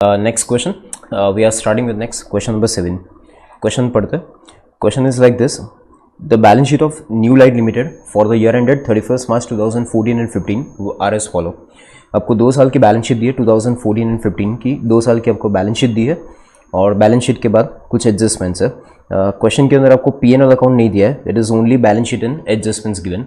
Next question. We are starting with next question number 7. Question पढ़ते. Question is like this. The balance sheet of New Light Limited for the year ended 31st March 2014 and 15 are as follow. आपको 2 साल की balance sheet दी है 2014 and 15 की 2 साल की आपको balance sheet दी है और बैलेंस शीट के बाद कुछ एडजस्टमेंट्स है. क्वेश्चन के अंदर आपको P&L अकाउंट नहीं दिया है. It is only balance sheet and adjustments given.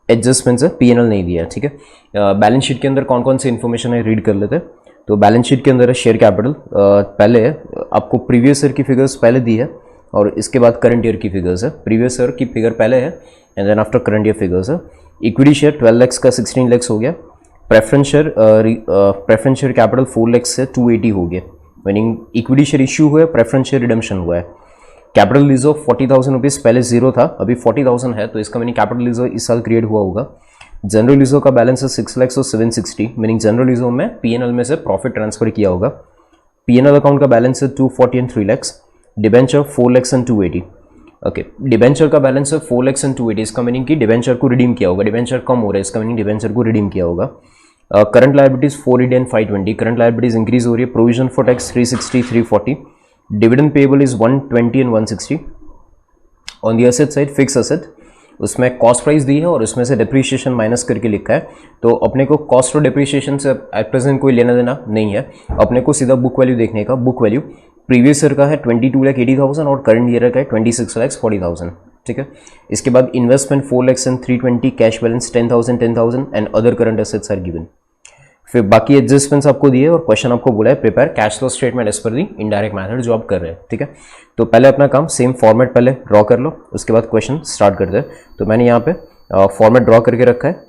Adjustments है, P&L नहीं दिया है. ठीक है. बैलेंस शीट के अंदर कौन कौन सी इन्फॉर्मेशन है रीड कर लेते हैं. तो बैलेंस शीट के अंदर है शेयर कैपिटल. पहले है आपको प्रीवियस ईयर की फिगर्स पहले दी है और इसके बाद करंट ईयर की फिगर्स है. प्रीवियस ईयर की फिगर पहले है and then after current year figures है. इक्विटी शेयर 12 लाख का 16 लाख हो गया. प्रेफरेंस शेयर कैपिटल 4 लाख से 280 हो गया. मीनिंग इक्विटी शेयर इशू हुआ है, प्रेफरेंस शेयर रिडम्पशन हुआ है. कैपिटल रिजर्व 40,000 रुपीज़ पहले जीरो था, अभी 40,000 है, तो इसका मीनिंग कैपिटल रिजर्व इस साल क्रिएट हुआ होगा. जनरल रिजर्व का बैलेंस है 6 लाख और 760, मीनिंग जनरल रिजर्व में P&L में से प्रॉफिट ट्रांसफर किया होगा. P&L अकाउंट का बैलेंस है 240 and 3 lakh. Debenture 4 lakh and 280. Okay, debenture का बैलेंस है 4 लाख एंड 280. इसका मीनिंग कि डिबेंचर को रिडीम किया होगा. डिबेंचर कम हो रहा है, इसका मीनिंग डिबेंचर को रिडीम किया होगा. Current liabilities 480 and 520. Current liabilities increase हो रही है. Provision for tax 360 340. Dividend payable is 120 and 160. On the asset side fix asset उसमें कॉस्ट प्राइस दी है और उसमें से डिप्रिशिएशन माइनस करके लिखा है. तो अपने को कॉस्ट और डिप्रिशिएशन से एट प्रेजेंट कोई लेना देना नहीं है. अपने को सीधा बुक वैल्यू देखने का. बुक वैल्यू प्रीवियस ईयर का है 22,80,000 और करंट ईयर का है 26,40,000. ठीक है. इसके बाद investment 4 lakh and 320. Cash balance 10,000 and other current assets are given. फिर बाकी एडजस्टमेंट्स आपको दिए और क्वेश्चन आपको बोला है prepare cash flow statement as per the indirect method जो आप कर रहे हैं. ठीक है. तो पहले अपना काम सेम फॉर्मेट पहले ड्रॉ कर लो, उसके बाद क्वेश्चन स्टार्ट करते हैं. तो मैंने यहाँ पे फॉर्मेट ड्रॉ करके रखा है.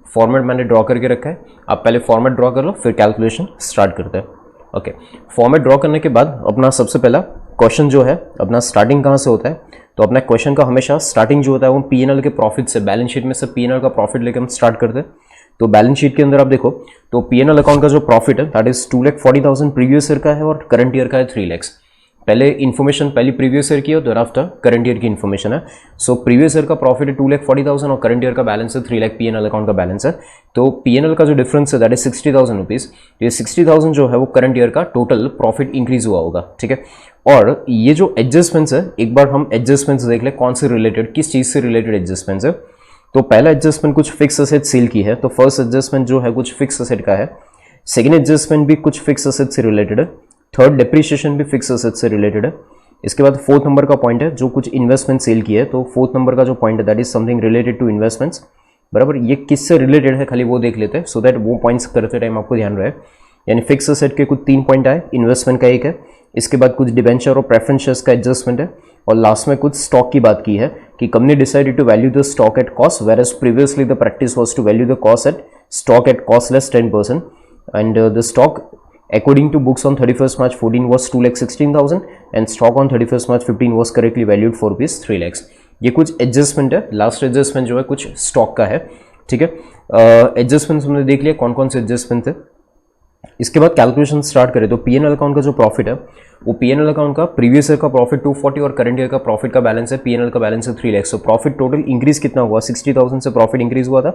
फॉर्मेट मैंने ड्रॉ करके रखा है. आप पहले फॉर्मेट ड्रॉ कर लो, फिर कैलकुलेशन स्टार्ट करते हैं. ओके, फॉर्मेट ड्रॉ करने के बाद अपना सबसे पहला क्वेश्चन जो है अपना स्टार्टिंग कहाँ से होता है. तो अपना क्वेश्चन का हमेशा स्टार्टिंग जो होता है वो P&L के प्रॉफिट से, बैलेंस शीट में से P&L का प्रॉफिट लेकर हम स्टार्ट करते हैं. तो बैलेंस शीट के अंदर आप देखो तो P&L अकाउंट का जो प्रॉफिट है दैट इज 2,40,000 प्रीवियस ईयर का है और करंट ईयर का है 3 लाख. पहले इन्फॉर्मेशन पहली प्रीवियस ईयर की है, आफ्टर करंट ईयर की इन्फॉर्मेशन है. सो प्रीवियस ईयर का प्रॉफिट है 2,40,000 और करंट ईयर का बैलेंस है 3 लाख. P&L अकाउंट का बैलेंस है. तो P&L का जो डिफरेंस है दैट इज 60,000 रुपीज़. ये 60,000 जो है वो करंट ईयर का टोटल प्रॉफिट इंक्रीज हुआ होगा. ठीक है. और ये जो एडजस्टमेंट्स है, एक बार हम एडजस्टमेंट्स देख ले कौन से रिलेटेड, किस चीज़ से रिलेटेड एडजस्टमेंट्स है. तो पहला एडजस्टमेंट कुछ फिक्स असेट सेल की है, तो फर्स्ट एडजस्टमेंट जो है कुछ फिक्स असेट का है. सेकेंड एडजस्टमेंट भी कुछ फिक्स असेट से रिलेटेड है. थर्ड डिप्रिशिएशन भी फिक्स असेट से रिलेटेड है. इसके बाद फोर्थ नंबर का पॉइंट है जो कुछ इन्वेस्टमेंट सेल की है. तो फोर्थ नंबर का जो पॉइंट है that is something related to investments. बराबर, ये किससे रिलेटेड है खाली वो देख लेते हैं सो दैट वो पॉइंट्स करते टाइम आपको ध्यान रहे. यानी फिक्स असेट के कुछ 3 पॉइंट आए, इन्वेस्टमेंट का एक है, इसके बाद कुछ डिबेंचर और प्रेफरेंस शेयर्स का एडजस्टमेंट है और लास्ट में कुछ स्टॉक की बात की है कि company decided to value the stock at cost whereas previously the practice was to value the cost at stock at cost less 10% and the stock according to books on 31st March 14 was 2,16,000 and stock on 31st March 15 was correctly valued for rupees 3 lakhs. ये कुछ adjustment है. Last adjustment जो है कुछ stock का है. ठीक है. एडजस्टमेंट हमने देख लिया कौन कौन से एडजस्टमेंट है. इसके बाद कैलकुलेशन स्टार्ट करें तो P&L अकाउंट का जो प्रॉफिट है वो P&L अकाउंट का प्रीवियस ईयर का प्रॉफिट 240 और करंट ईयर का प्रॉफिट का बैलेंस है P&L का बैलेंस है 3 lakh. So profit total increase कितना हुआ, 60,000 से प्रॉफिट इंक्रीज हुआ था.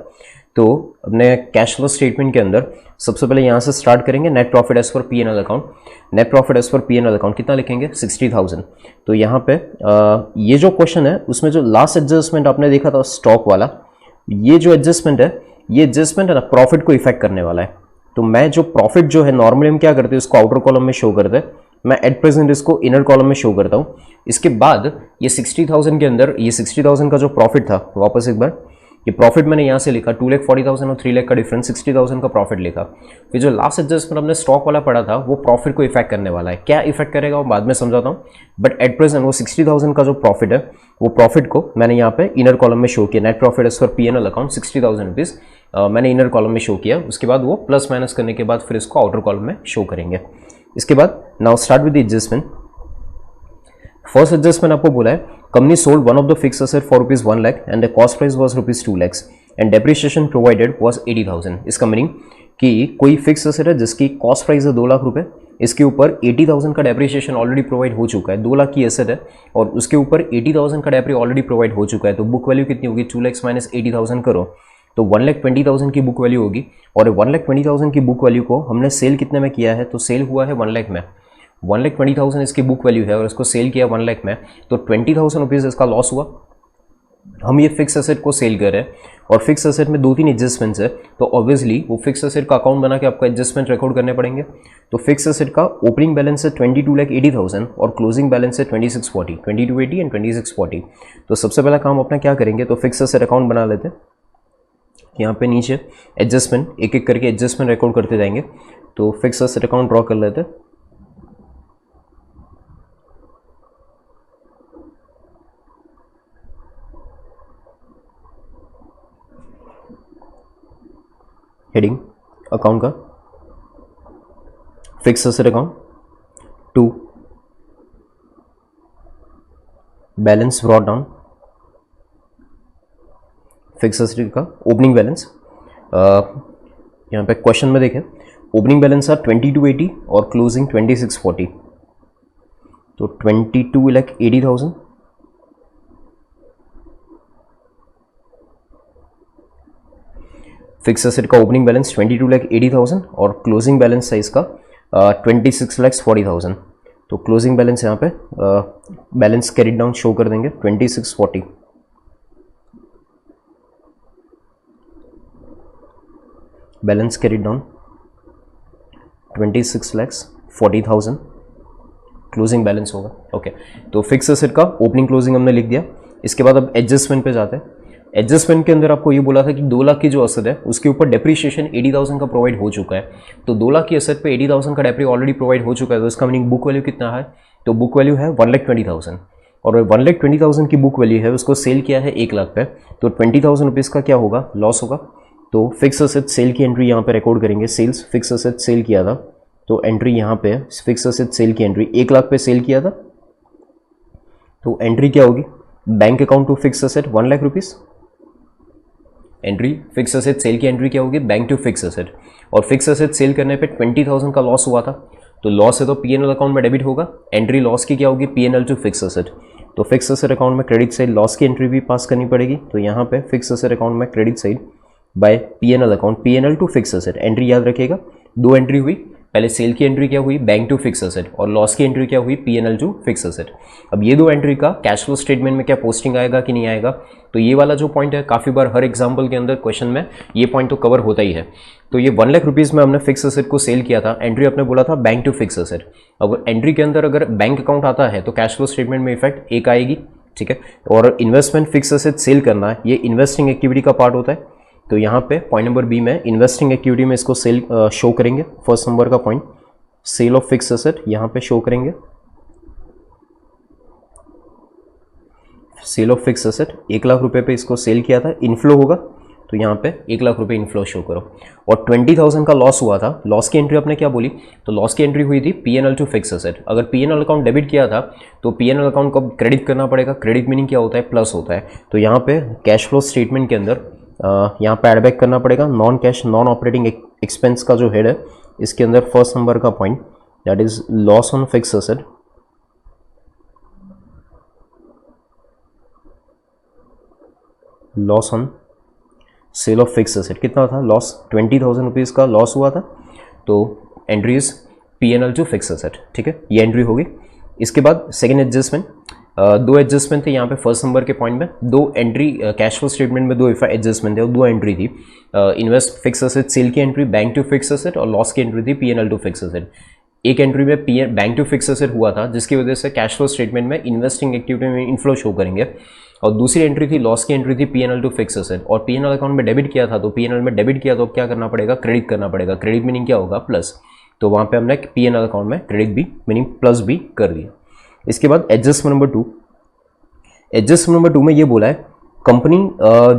तो अपने कैश फ्लो स्टेटमेंट के अंदर सबसे पहले यहाँ से स्टार्ट करेंगे नेट प्रॉफिट एज पर P&L account. Net profit as पर P&L अकाउंट कितना लिखेंगे 60,000. तो यहाँ पे ये जो क्वेश्चन है उसमें जो लास्ट एडजस्टमेंट आपने देखा था स्टॉक वाला, ये जो एडजस्टमेंट है ये एडजस्टमेंट है ना प्रॉफिट को इफेक्ट करने वाला है. तो मैं जो प्रॉफिट जो है नॉर्मली हम क्या करते हैं इसको आउटर कॉलम में शो करते हैं, मैं एट प्रेजेंट इसको इनर कॉलम में शो करता हूँ. इसके बाद ये 60,000 के अंदर ये 60,000 का जो प्रॉफिट था वापस एक बार ये प्रॉफिट मैंने यहाँ से लिखा 2,40,000 और 3 लाख का डिफरेंस 60,000 का प्रॉफिट लिखा. फिर जो लास्ट एडजस्टमेंट हमने स्टॉक वाला पढ़ा था वो प्रॉफिट को इफेक्ट करने वाला है. क्या इफेक्ट करेगा वो बाद में समझाता हूँ. बट एट प्रेजेंट वो 60,000 का जो प्रॉफिट है वो प्रॉफिट को मैंने यहाँ पे इनर कॉलम में शो किया. Net profit as for P&L account 60,000 rupees मैंने इनर कॉलम में शो किया. उसके बाद वो प्लस माइनस करने के बाद फिर इसको आउटर कॉलम में शो करेंगे. इसके बाद now start with the adjustment. First adjustment आपको बोला है company sold one of the fix asset for rupees 1 lakh and the cost price was rupees 2 lakhs and depreciation provided was 80,000. इसका मीनिंग कि कोई फिक्स असेट है जिसकी कॉस्ट प्राइस है 2 लाख रुपए, इसके ऊपर 80,000 का डेप्रिशिएशन ऑलरेडी प्रोवाइड हो चुका है. 2 लाख की एसेट है और उसके ऊपर 80,000 का डेप्री ऑलरेडी प्रोवाइड हो चुका है. तो बुक वैल्यू कितनी होगी 2 lakhs माइनस 80,000 करो तो 1,20,000 की बुक वैल्यू होगी, और 1,20,000 की बुक वैल्यू को हमने सेल कितने में किया है, तो सेल हुआ है 1 लाख में। 1,20,000 इसकी बुक वैल्यू है और इसको सेल किया 1 लाख में, तो 20,000 रुपीज़ इसका लॉस हुआ। हम ये फिक्स एसेट को सेल कर रहे हैं और फिक्स एसेट में 2-3 एडजस्टमेंट्स है, तो ऑब्वियसली वो फिक्स एसेट का अकाउंट बना के आपको एडजस्टमेंट रिकॉर्ड करने पड़ेंगे। तो फिक्स एसेट का ओपनिंग बैलेंस है 22,80,000 और क्लोजिंग बैलेंस है 22,80 एंड 2640। तो सबसे पहला काम अपना क्या करेंगे, तो फिक्स एसेट अकाउंट बना लेते हैं। यहाँ पे नीचे एडजस्टमेंट एक एक करके एडजस्टमेंट रिकॉर्ड करते जाएंगे। तो फिक्स एसेट अकाउंट ड्रॉ कर लेते हैं। हेडिंग अकाउंट का fix asset account 2 balance brought down, fix asset का ओपनिंग बैलेंस यहाँ पे क्वेश्चन में देखें ओपनिंग बैलेंस है 2280 और क्लोजिंग 2640, तो 22,80,000 फिक्स एसेट का ओपनिंग बैलेंस 22,80,000 और क्लोजिंग बैलेंस है इसका 26,40,000। तो क्लोजिंग बैलेंस यहाँ पे बैलेंस कैरिड डाउन शो कर देंगे 2640। Balance carried down 26,40,000 closing balance होगा। ओके, तो फिक्स एसेट का ओपनिंग क्लोजिंग हमने लिख दिया। इसके बाद अब एडजस्टमेंट पे जाते हैं। एडजस्टमेंट के अंदर आपको ये बोला था कि 2 लाख की जो एसेट है उसके ऊपर डेप्रीशिएशन 80,000 का प्रोवाइड हो चुका है। तो 2 लाख की एसेट पे 80,000 का डेप्री ऑलरेडी प्रोवाइड हो चुका है, तो इसका मीनिंग बुक वैल्यू कितना है, तो बुक वैल्यू है 1,20,000 और 1,20,000 की बुक वैल्यू है उसको सेल किया है 1 लाख पे, तो 20,000 रुपीज़ का क्या होगा, लॉस होगा। तो फिक्स एसेट सेल की एंट्री यहाँ पे रिकॉर्ड करेंगे। सेल्स फिक्स एसेट सेल किया था, तो एंट्री यहाँ पे फिक्स एसेट सेल की एंट्री 1 लाख पे सेल किया था, तो एंट्री क्या होगी, bank account to fix asset 1 lakh rupees. Entry fix asset sale की एंट्री क्या होगी, बैंक टू फिक्स एसेट, और फिक्स एसेट सेल करने पे 20,000 का लॉस हुआ था, तो लॉस है तो पीएनएल अकाउंट में डेबिट होगा। एंट्री लॉस की क्या होगी, पीएनएल टू फिक्स एसेट, तो फिक्स एसेट अकाउंट में क्रेडिट साइड लॉस की एंट्री भी पास करनी पड़ेगी। तो यहाँ पे फिक्स एसेट अकाउंट में credit side by PNL account, PNL to fix asset. Entry याद रखिएगा, 2 एंट्री हुई, पहले सेल की एंट्री क्या हुई, बैंक टू फिक्स एसेट, और लॉस की एंट्री क्या हुई, पीएनएल टू फिक्स एसेट। अब ये 2 एंट्री का कैश फ्लो स्टेटमेंट में क्या पोस्टिंग आएगा कि नहीं आएगा, तो ये वाला जो पॉइंट है काफ़ी बार हर एग्जाम्पल के अंदर क्वेश्चन में ये पॉइंट तो कवर होता ही है। तो ये 1 लाख रुपीज़ में हमने फिक्स एसेट को सेल किया था, एंट्री अपने बोला था बैंक टू फिक्स एसेट। अब एंट्री के अंदर अगर बैंक अकाउंट आता है तो कैश फ्लो स्टेटमेंट में इफेक्ट एक आएगी, ठीक है। और इन्वेस्टमेंट फिक्स एसेट सेल करना है, ये इन्वेस्टिंग एक्टिविटी का पार्ट होता है, तो यहाँ पे पॉइंट नंबर बी में इन्वेस्टिंग एक्टिविटी में इसको सेल शो करेंगे। फर्स्ट नंबर का point sale of fix asset यहाँ पे शो करेंगे। Sale of fix asset 1 lakh रुपए पे इसको सेल किया था, इनफ्लो होगा, तो यहाँ पे 1 लाख रुपए इनफ्लो शो करो। और 20,000 का लॉस हुआ था, लॉस की एंट्री आपने क्या बोली, तो लॉस की एंट्री हुई थी पीएनएल टू फिक्स एसेट। अगर पीएनएल अकाउंट डेबिट किया था तो पीएनएल अकाउंट को क्रेडिट करना पड़ेगा। क्रेडिट मीनिंग क्या होता है, प्लस होता है। तो यहाँ पे कैश फ्लो स्टेटमेंट के अंदर यहाँ पे एडबैक करना पड़ेगा non cash non operating expense का जो हेड है, इसके अंदर फर्स्ट नंबर का point that is loss on fix asset, loss on sale of fix asset. कितना था लॉस, 20,000 रुपीज़ का लॉस हुआ था, तो entry is PNL to fix asset, ठीक है, ये एंट्री होगी। इसके बाद सेकेंड एडजस्टमेंट, 2 एडजस्टमेंट थे यहाँ पे फर्स्ट नंबर के पॉइंट में, 2 एंट्री कैश फ्लो स्टेटमेंट में 2 एडजस्टमेंट थे और 2 एंट्री थी। इन्वेस्ट फिक्स एसेट सेल की entry bank to fix asset और लॉस की एंट्री थी पीएनएल टू फिक्स एसेट। एक एंट्री में बैंक टू फिक्स एसेट हुआ था जिसकी वजह से कैश फ्लो स्टेटमेंट में इन्वेस्टिंग एक्टिविटी में इनफ्लो शो करेंगे, और दूसरी एंट्री थी लॉस की एंट्री थी पीएनएल टू फिक्स एसेट, और पीएनएल अकाउंट में डेबिट किया था, तो पीएनएल में डेबिट किया तो क्या करना पड़ेगा, क्रेडिट करना पड़ेगा। क्रेडिट मीनिंग क्या होगा, प्लस, तो वहाँ पे हमने पीएनएल अकाउंट में क्रेडिट भी मीनिंग प्लस भी कर दिया। इसके बाद एडजस्टमेंट नंबर 2, एडजस्टमेंट नंबर 2 में ये बोला है company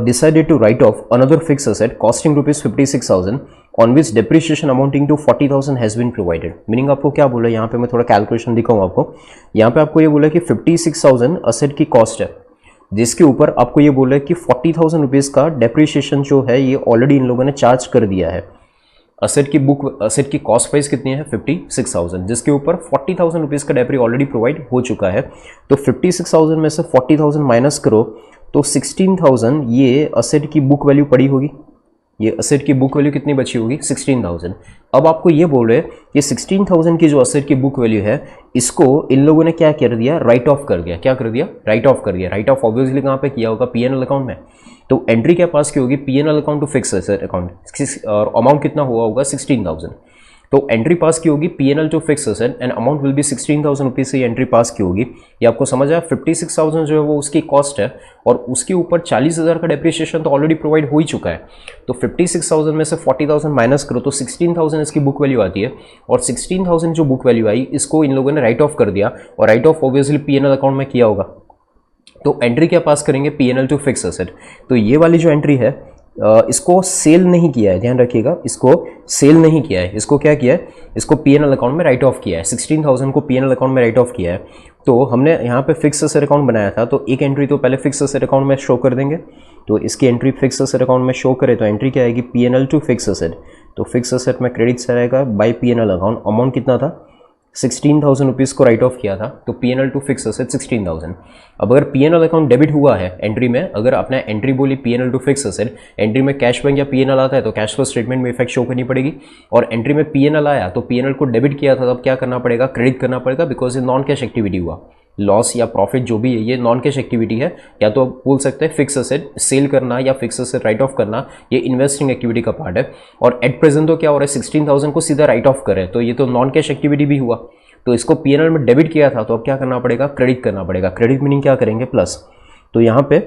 decided to write off another fix asset costing ₹56,000 on which depreciation amounting to 40,000 has been provided. Meaning आपको क्या बोला है, यहाँ पे मैं थोड़ा कैलकुलेशन दिखाऊँ आपको। यहाँ पे आपको ये बोला है कि 56,000 एसेट की कॉस्ट है, जिसके ऊपर आपको ये बोला है कि 40,000 रुपीज़ का डेप्रिसिएशन जो है ये ऑलरेडी इन लोगों ने चार्ज कर दिया है। असेट की कॉस्ट प्राइस कितनी है 56,000, जिसके ऊपर 40,000 रुपीज़ का डेप्री ऑलरेडी प्रोवाइड हो चुका है। तो 56,000 में से 40,000 माइनस करो तो 16,000 ये असेट की बुक वैल्यू पड़ी होगी। ये असेट की बुक वैल्यू कितनी बची होगी 16,000। अब आपको ये बोल रहे हैं कि 16,000 की जो असेट की बुक वैल्यू है इसको इन लोगों ने क्या कर दिया, राइट ऑफ कर दिया। क्या कर दिया, राइट ऑफ कर दिया। राइट ऑफ ऑब्वियसली कहाँ पे किया होगा, पीएनएल अकाउंट में। तो एंट्री क्या पास की होगी, PNL account to fix asset account, और अमाउंट कितना हुआ होगा 16,000। तो एंट्री पास की होगी PNL to fix asset and amount will be 16,000 rupees से एंट्री पास की होगी। ये आपको समझ आया। 56,000 जो है वो उसकी कॉस्ट है और उसके ऊपर 40,000 का डेप्रिसिएशन तो ऑलरेडी प्रोवाइड हो ही चुका है। तो 56,000 में से 40,000 माइनस करो तो 16,000 इसकी बुक वैल्यू आती है, और 16,000 जो बुक वैल्यू आई इसको इन लोगों ने राइट ऑफ कर दिया, और right of obviously PNL account में किया होगा। तो एंट्री क्या पास करेंगे, पीएनएल टू फिक्स एसेट। तो ये वाली जो एंट्री है इसको सेल नहीं किया है, ध्यान रखिएगा, इसको सेल नहीं किया है। इसको क्या किया है, इसको पीएनएल अकाउंट में राइट ऑफ किया है। 16,000 को पीएनएल अकाउंट में राइट ऑफ किया है। तो हमने यहाँ पे फिक्स एसेट अकाउंट बनाया था, तो एक एंट्री तो पहले फिक्स एसेट अकाउंट में शो कर देंगे। तो इसकी एंट्री फिक्स एसेट अकाउंट में शो करे तो एंट्री क्या आएगी, पीएनएल टू फिक्स एसेट। तो फिक्स एसेट में क्रेडिट से आएगा बाय पीएनएल अकाउंट। अमाउंट कितना था 16,000 रुपीज़ को राइट ऑफ किया था, तो पीएनएल टू फिक्स एसेट 16,000। अब अगर पीएनएल अकाउंट डेबिट हुआ है एंट्री में, अगर आपने एंट्री बोली PNL to fix asset, entry में कैश बैंक या पीएनएल आता है तो कैश फ्लो स्टेटमेंट में इफेक्ट शो करनी पड़ेगी। और एंट्री में पीएनएल आया तो पीएनएल को डेबिट किया था, तब क्या करना पड़ेगा, क्रेडिट करना पड़ेगा, बिकॉज ये नॉन कैश एक्टिविटी हुआ। लॉस या प्रॉफिट जो भी है ये नॉन कैश एक्टिविटी है, या तो आप बोल सकते हैं फिक्स एसेट सेल करना या फिक्स एसेट राइट ऑफ करना, ये इन्वेस्टिंग एक्टिविटी का पार्ट है। और एट प्रेजेंट तो क्या हो रहा है, 16,000 को सीधा राइट ऑफ करें तो ये तो नॉन कैश एक्टिविटी भी हुआ। तो इसको पीएनएल में डेबिट किया था, तो अब क्या करना पड़ेगा, क्रेडिट करना पड़ेगा। क्रेडिट मीनिंग क्या करेंगे, प्लस। तो यहाँ पे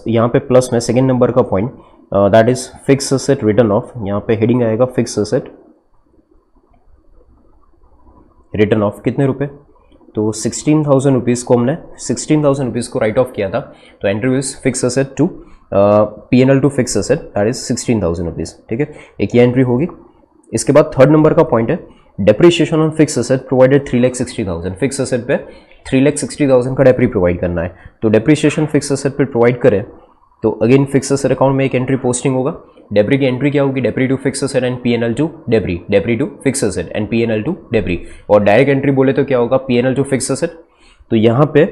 यहाँ पे प्लस में सेकेंड नंबर का point that is fix asset return of. यहाँ पे हेडिंग आएगा फिक्स एसेट रिटर्न ऑफ, कितने रुपए, तो 16,000 रुपीज़ को हमने 16,000 रुपीज़ को राइट ऑफ किया था। तो entry is fix asset to PNL to fix asset that is 16,000 rupees. ठीक है, एक ये एंट्री होगी। इसके बाद थर्ड नंबर का पॉइंट है depreciation on fix asset provided 3,60,000। Fix asset पे 3,60,000 का डेप्री प्रोवाइड करना है। तो डेप्रिसिएशन फिक्स एसेट पे प्रोवाइड करें तो अगेन फिक्स एसेट अकाउंट में एक एंट्री पोस्टिंग होगा। डेप्री की एंट्री क्या होगी, depre to fix asset and PNL to depre, depre to fix asset and PNL to depre. और डायरेक्ट एंट्री बोले तो क्या होगा, पीएनएल टू फिक्स एसेट। तो यहाँ पे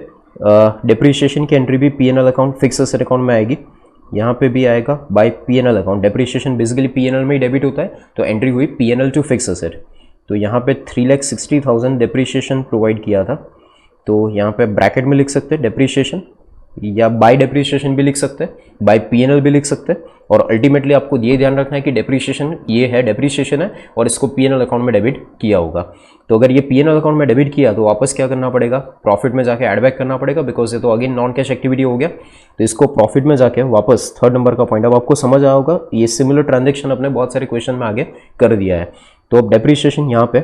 डेप्रिसिएशन की एंट्री भी PNL account fix asset account में आएगी। यहाँ पे भी आएगा by PNL account. Depreciation basically PNL में ही डेबिट होता है, तो एंट्री हुई पीएनएल टू फिक्स एसेट। तो यहाँ पे 3,60,000 डेप्रिसिएशन प्रोवाइड किया था, तो यहाँ पे ब्रैकेट में लिख सकते हैं डेप्रिसिएशन, या बाय डेप्रिसिएशन भी लिख सकते हैं, बाय पीएनएल भी लिख सकते हैं। और अल्टीमेटली आपको ये ध्यान रखना है कि डेप्रिसिएशन ये है, डेप्रिसिएशन है और इसको पीएनएल अकाउंट में डेबिट किया होगा। तो अगर ये पीएनएल अकाउंट में डेबिट किया तो वापस क्या करना पड़ेगा, प्रॉफिट में जाके एड बैक करना पड़ेगा, बिकॉज ये तो अगेन नॉन कैश एक्टिविटी हो गया। तो इसको प्रॉफिट में जाके वापस, थर्ड नंबर का पॉइंट अब आपको समझ आया होगा। ये सिमिलर ट्रांजेक्शन अपने बहुत सारे क्वेश्चन में आगे कर दिया है। तो अब डेप्रिसिएशन यहाँ पे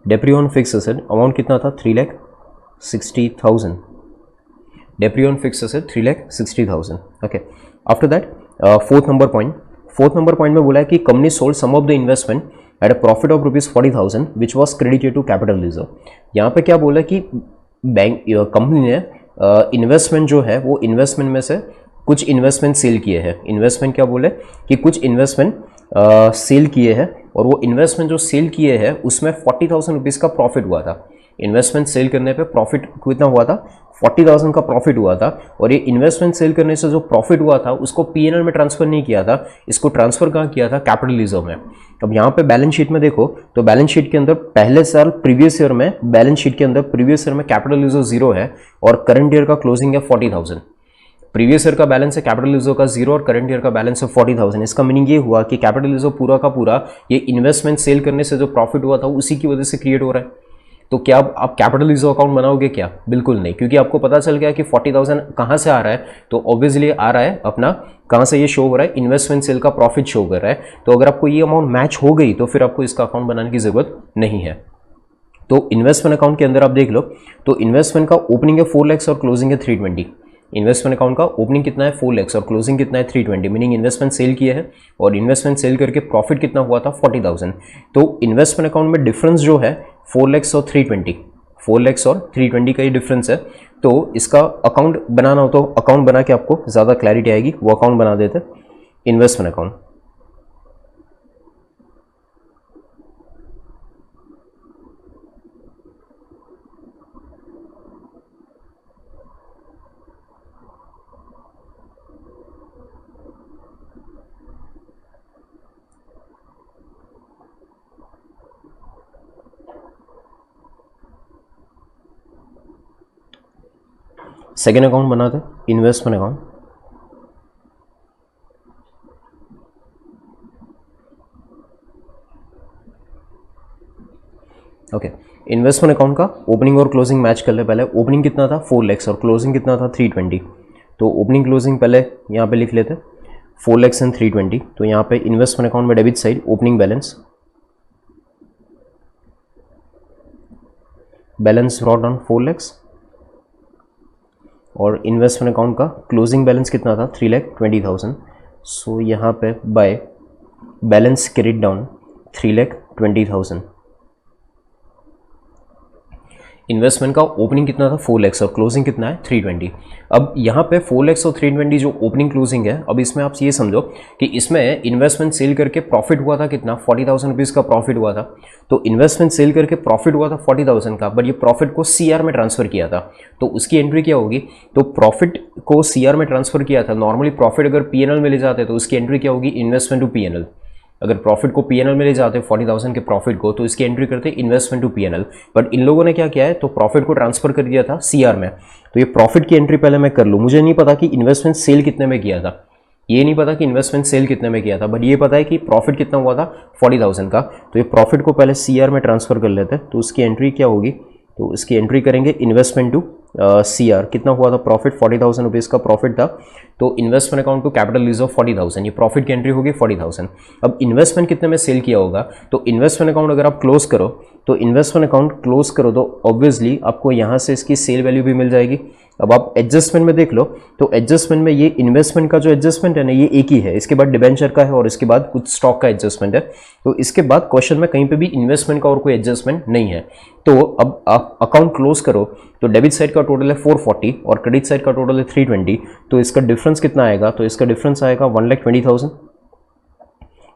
depre on fix asset amount कितना था 3,60,000। Depre on fix asset 3,60,000। Okay, after that fourth number point में बोला है कि company sold some of the investment at a profit of ₹40,000 which was credited to capital reserve. यहाँ पे क्या बोला कि बैंक कंपनी ने इन्वेस्टमेंट जो है वो इन्वेस्टमेंट में से कुछ इन्वेस्टमेंट सेल किए हैं। इन्वेस्टमेंट क्या बोले कि कुछ इन्वेस्टमेंट सेल किए हैं, और वो इन्वेस्टमेंट जो सेल किए हैं उसमें 40,000 रुपीज़ का प्रॉफिट हुआ था। इन्वेस्टमेंट सेल करने पे प्रॉफिट कितना हुआ था, 40,000 का प्रॉफिट हुआ था। और ये इन्वेस्टमेंट सेल करने से जो प्रॉफिट हुआ था उसको पीएनएल में ट्रांसफर नहीं किया था, इसको ट्रांसफर कहाँ किया था, कैपिटल रिजर्व में। अब यहाँ पे बैलेंस शीट में देखो तो बैलेंस शीट के अंदर पहले साल प्रीवियस ईयर में, बैलेंस शीट के अंदर प्रीवियस ईयर में कैपिटल रिजर्व 0 है और करंट ईयर का क्लोजिंग है 40,000। प्रीवियस ईयर का बैलेंस है कैपिटल रिजर्व का 0 और करंट ईयर का बैलेंस है 40,000। इसका मीनिंग ये हुआ कि कैपिटल रिजर्व पूरा का पूरा ये इन्वेस्टमेंट सेल करने से जो प्रॉफिट हुआ था उसी की वजह से क्रिएट हो रहा है। तो क्या आप कैपिटल रिजर्व अकाउंट बनाओगे क्या, बिल्कुल नहीं, क्योंकि आपको पता चल गया कि 40,000 कहाँ से आ रहा है। तो ऑब्वियसली आ रहा है अपना, कहाँ से ये शो हो रहा है, इन्वेस्टमेंट सेल का प्रॉफिट शो कर रहा है। तो अगर आपको ये अमाउंट मैच हो गई तो फिर आपको इसका अकाउंट बनाने की जरूरत नहीं है। तो इन्वेस्टमेंट अकाउंट के अंदर आप देख लो तो इन्वेस्टमेंट का ओपनिंग है 4 लाख और क्लोजिंग है 320। इन्वेस्टमेंट अकाउंट का ओपनिंग कितना है 4 लाख और क्लोजिंग कितना है 320, मीनिंग इन्वेस्टमेंट सेल किया है और इन्वेस्टमेंट सेल करके प्रॉफिट कितना हुआ था 40,000। तो इन्वेस्टमेंट अकाउंट में डिफरेंस जो है 4 लाख और 320, 4 लाख और 320 का ही डिफरेंस है। तो इसका अकाउंट बनाना हो तो अकाउंट बना के आपको ज़्यादा क्लैरिटी आएगी, वो अकाउंट बना देते हैं, इन्वेस्टमेंट अकाउंट। सेकेंड अकाउंट बनाते हैं, investment account. Okay, investment account का ओपनिंग और क्लोजिंग मैच कर ले। पहले ओपनिंग कितना था 4 लाख और क्लोजिंग कितना था 320। तो ओपनिंग क्लोजिंग पहले यहाँ पे लिख लेते, 4 लाख एंड 320। तो यहाँ पे इन्वेस्टमेंट अकाउंट में debit side opening balance brought down 4 lakh, और इन्वेस्टमेंट अकाउंट का क्लोजिंग बैलेंस कितना था 3,20,000। सो यहाँ पे by balance credit down 3,20,000। Investment का ओपनिंग कितना था 4 लाख और क्लोजिंग कितना है 320। अब यहाँ पे 4 लाख और 320 जो ओपनिंग क्लोजिंग है, अब इसमें आप ये समझो कि इसमें इन्वेस्टमेंट सेल करके प्रॉफिट हुआ था कितना 40,000 रुपीज़ का प्रॉफिट हुआ था। तो इन्वेस्टमेंट सेल करके प्रॉफिट हुआ था 40,000 का, बट ये प्रॉफिट को CR में ट्रांसफर किया था। तो उसकी एंट्री क्या होगी, तो प्रॉफिट को CR में ट्रांसफर किया था। नॉर्मली प्रॉफिट अगर PNL में ले जाते तो उसकी एंट्री क्या होगी, इन्वेस्टमेंट टू PNL। अगर प्रॉफिट को PNL में ले जाते 40,000 के प्रॉफिट को, तो इसकी एंट्री करते इन्वेस्टमेंट टू PNL। बट इन लोगों ने क्या किया है, तो प्रॉफिट को ट्रांसफर कर दिया था CR में। तो ये प्रॉफिट की एंट्री पहले मैं कर लूँ। मुझे नहीं पता कि इन्वेस्टमेंट सेल कितने में किया था, ये नहीं पता कि इन्वेस्टमेंट सेल कितने में किया था, बट ये पता है कि प्रॉफिट कितना हुआ था 40,000 का। तो ये प्रॉफिट को पहले CR में ट्रांसफर कर लेते हैं। तो उसकी एंट्री क्या होगी, तो इसकी एंट्री करेंगे इन्वेस्टमेंट टू CR। कितना हुआ था प्रॉफिट, 40,000 रुपीज़ का प्रॉफिट था। तो investment account to capital lease of 40,000, ये प्रॉफिट की एंट्री होगी 40,000। अब इन्वेस्टमेंट कितने में सेल किया होगा, तो इन्वेस्टमेंट अकाउंट अगर आप क्लोज करो, तो इन्वेस्टमेंट अकाउंट क्लोज करो तो ऑब्वियसली आपको यहाँ से इसकी सेल वैल्यू भी मिल जाएगी। अब आप एडजस्टमेंट में देख लो, तो एडजस्टमेंट में ये इन्वेस्टमेंट का जो एडजस्टमेंट है ना, ये एक ही है। इसके बाद डिबेंचर का है और इसके बाद कुछ स्टॉक का एडजस्टमेंट है। तो इसके बाद क्वेश्चन में कहीं पे भी इन्वेस्टमेंट का और कोई एडजस्टमेंट नहीं है। तो अब आप अकाउंट क्लोज करो, तो डेबिट साइड का टोटल है 440 और क्रेडिट साइड का टोटल है 320। तो इसका डिफरेंस कितना आएगा, तो इसका डिफरेंस आएगा 1,20,000।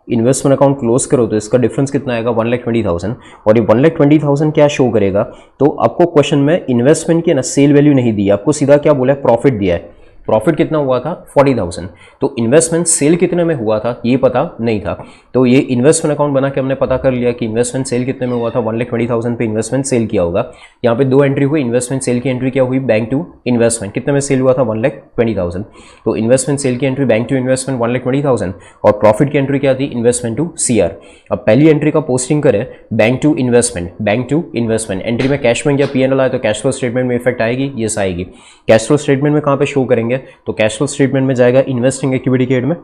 इन्वेस्टमेंट अकाउंट क्लोज करो तो इसका डिफरेंस कितना आएगा 1,20,000। और ये 1,20,000 क्या शो करेगा, तो आपको क्वेश्चन में इन्वेस्टमेंट की ना सेल वैल्यू नहीं दी, आपको सीधा क्या बोला है, प्रॉफिट दिया है। प्रॉफिट कितना हुआ था 40,000। तो इन्वेस्टमेंट सेल कितने में हुआ था ये पता नहीं था। तो ये इन्वेस्टमेंट अकाउंट बना के हमने पता कर लिया कि इन्वेस्टमेंट सेल कितने में हुआ था, 1,20,000 पे इन्वेस्टमेंट सेल किया होगा। यहाँ पे दो एंट्री हुई, इन्वेस्टमेंट सेल की एंट्री क्या हुई, बैंक टू इन्वेस्टमेंट। कितने में सेल हुआ था 1,20,000। तो इन्वेस्टमेंट सेल की एंट्री बैंक टू इन्वेस्टमेंट 1,20,000 और प्रॉफिट की एंट्री क्या थी, इन्वेस्टमेंट टू CR। अब पहली एंट्री का पोस्टिंग करें बैंक टू इन्वेस्टमेंट। एंट्री में कैश में या PNL आए तो कैश फ्लो स्टेटमेंट में इफेक्ट आएगी, यस आएगी। कैश फ्लो स्टेटमेंट में कहाँ पे शो करेंगे, तो कैश फ्लो स्टेटमेंट में जाएगा इन्वेस्टिंग एक्टिविटी के हेड में।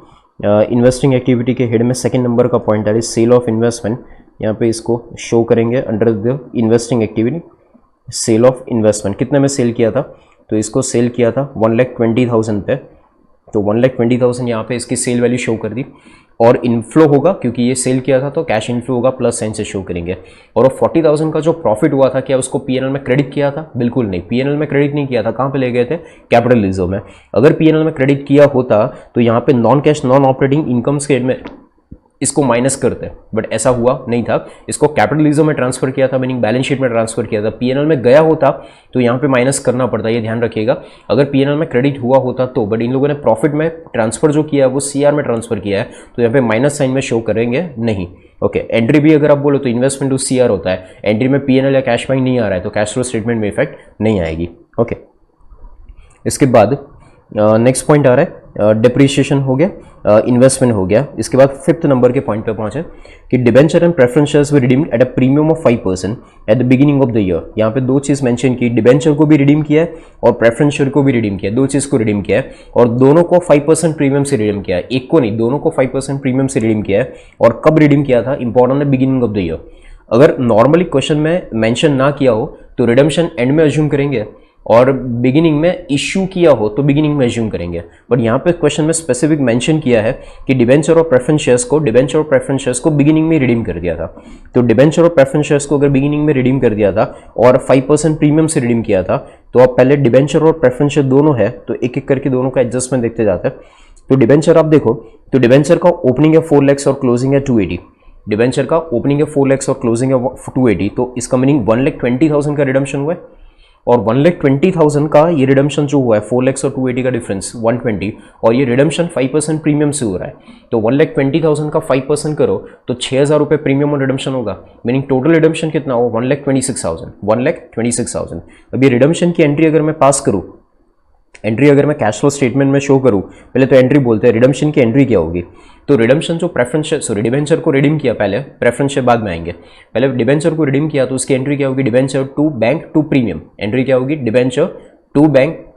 इन्वेस्टिंग एक्टिविटी के हेड में सेकंड नंबर का पॉइंट है सेल ऑफ इन्वेस्टमेंट। यहाँ पे इसको शो करेंगे under the investing activity, sale of investment. कितने में सेल किया था, तो इसको सेल किया था 1,20,000 पे। तो 1,20,000 यहाँ पे इसकी सेल वैल्यू शो कर दी। और इनफ्लो होगा क्योंकि ये सेल किया था तो कैश इनफ्लो होगा, प्लस साइन से शो करेंगे। और 40,000 का जो प्रॉफिट हुआ था, क्या उसको PNL में क्रेडिट किया था, बिल्कुल नहीं, PNL में क्रेडिट नहीं किया था। कहाँ पे ले गए थे, कैपिटल रिजर्व में। अगर PNL में क्रेडिट किया होता तो यहाँ पे non cash non operating income statement में इसको माइनस करते, बट ऐसा हुआ नहीं था। इसको कैपिटल रिजर्व में ट्रांसफर किया था, मीनिंग बैलेंस शीट में ट्रांसफर किया था। PNL में गया होता तो यहाँ पे माइनस करना पड़ता, ये ध्यान रखिएगा। अगर PNL में क्रेडिट हुआ होता तो, बट इन लोगों ने प्रॉफिट में ट्रांसफर जो किया है वो CR में ट्रांसफर किया है, तो यहाँ पे माइनस साइन में शो करेंगे नहीं। ओके, एंट्री भी अगर आप बोलो तो इन्वेस्टमेंट टू CR होता है। एंट्री में PNL या कैश बैंक नहीं आ रहा है तो कैश फ्लो स्टेटमेंट में इफेक्ट नहीं आएगी। ओके, इसके बाद नेक्स्ट पॉइंट आ रहा है डिप्रिशिएशन हो गया, इन्वेस्टमेंट हो गया। इसके बाद फिफ्थ नंबर के पॉइंट पे पहुंचे कि debenture and preference shares way redeemed at a premium of 5% at the beginning of the year. यहाँ पे दो चीज़ मेंशन की, डिबेंचर को भी रिडीम किया है और प्रेफरेंस शेयर को भी रिडीम किया है। दो चीज़ को रिडीम किया है और दोनों को 5% प्रीमियम से रिडीम किया है। एक को नहीं, दोनों को 5% प्रीमियम से रिडीम किया है। और कब रिडीम किया था, इंपॉर्टेंट है, बिगिनिंग ऑफ द ईयर। अगर नॉर्मली क्वेश्चन में मेंशन ना किया हो तो रिडम्पशन एंड में अज्यूम करेंगे, और बिगिनिंग में इश्यू किया हो तो बिगिनिंग में एज्यूम करेंगे। बट यहाँ पे क्वेश्चन में स्पेसिफिक मेंशन किया है कि डिबेंचर और प्रेफरेंस शेयर्स को बिगिनिंग में रिडीम कर दिया था। तो डिबेंचर और प्रेफरेंस शेयर्स को अगर बिगिनिंग में रिडीम कर दिया था और 5% प्रीमियम से रिडीम किया था, तो अब पहले डिबेंचर और प्रेफरेंस शेयर दोनों है, तो एक एक करके दोनों का एडजस्टमेंट देखते जाते हैं। तो डिबेंचर आप देखो, तो डिबेंचर का ओपनिंग है 4 लाख और क्लोजिंग है 280। डिबेंचर का ओपनिंग है 4 लाख और क्लोजिंग है 280, तो इसका मीनिंग 1,20,000 का रिडम्शन हुआ है। और 1,20,000 का ये रिडम्शन जो हुआ है 4 लाख और 280 का डिफरेंस 120, और ये रिडम्शन 5% प्रीमियम से हो रहा है। तो 1,20,000 का 5% करो तो 6,000 रुपये प्रीमियम और रिडम्शन होगा, मीनिंग टोटल रिडम्शन कितना हो 1,26,000। अब ये रिडम्शन की एंट्री अगर मैं पास करूँ, एंट्री अगर मैं कैश फ्लो स्टेटमेंट में शो करूँ, पहले तो एंट्री बोलते हैं, रिडम्शन की एंट्री क्या होगी। तो रिडम्शन जो डिबेंचर को रिडीम किया, पहले प्रेफरेंस शेयर बाद में आएंगे, पहले डिबेंचर को रिडीम किया तो उसकी एंट्री क्या होगी, debenture to bank to premium. Entry क्या होगी, debenture to bank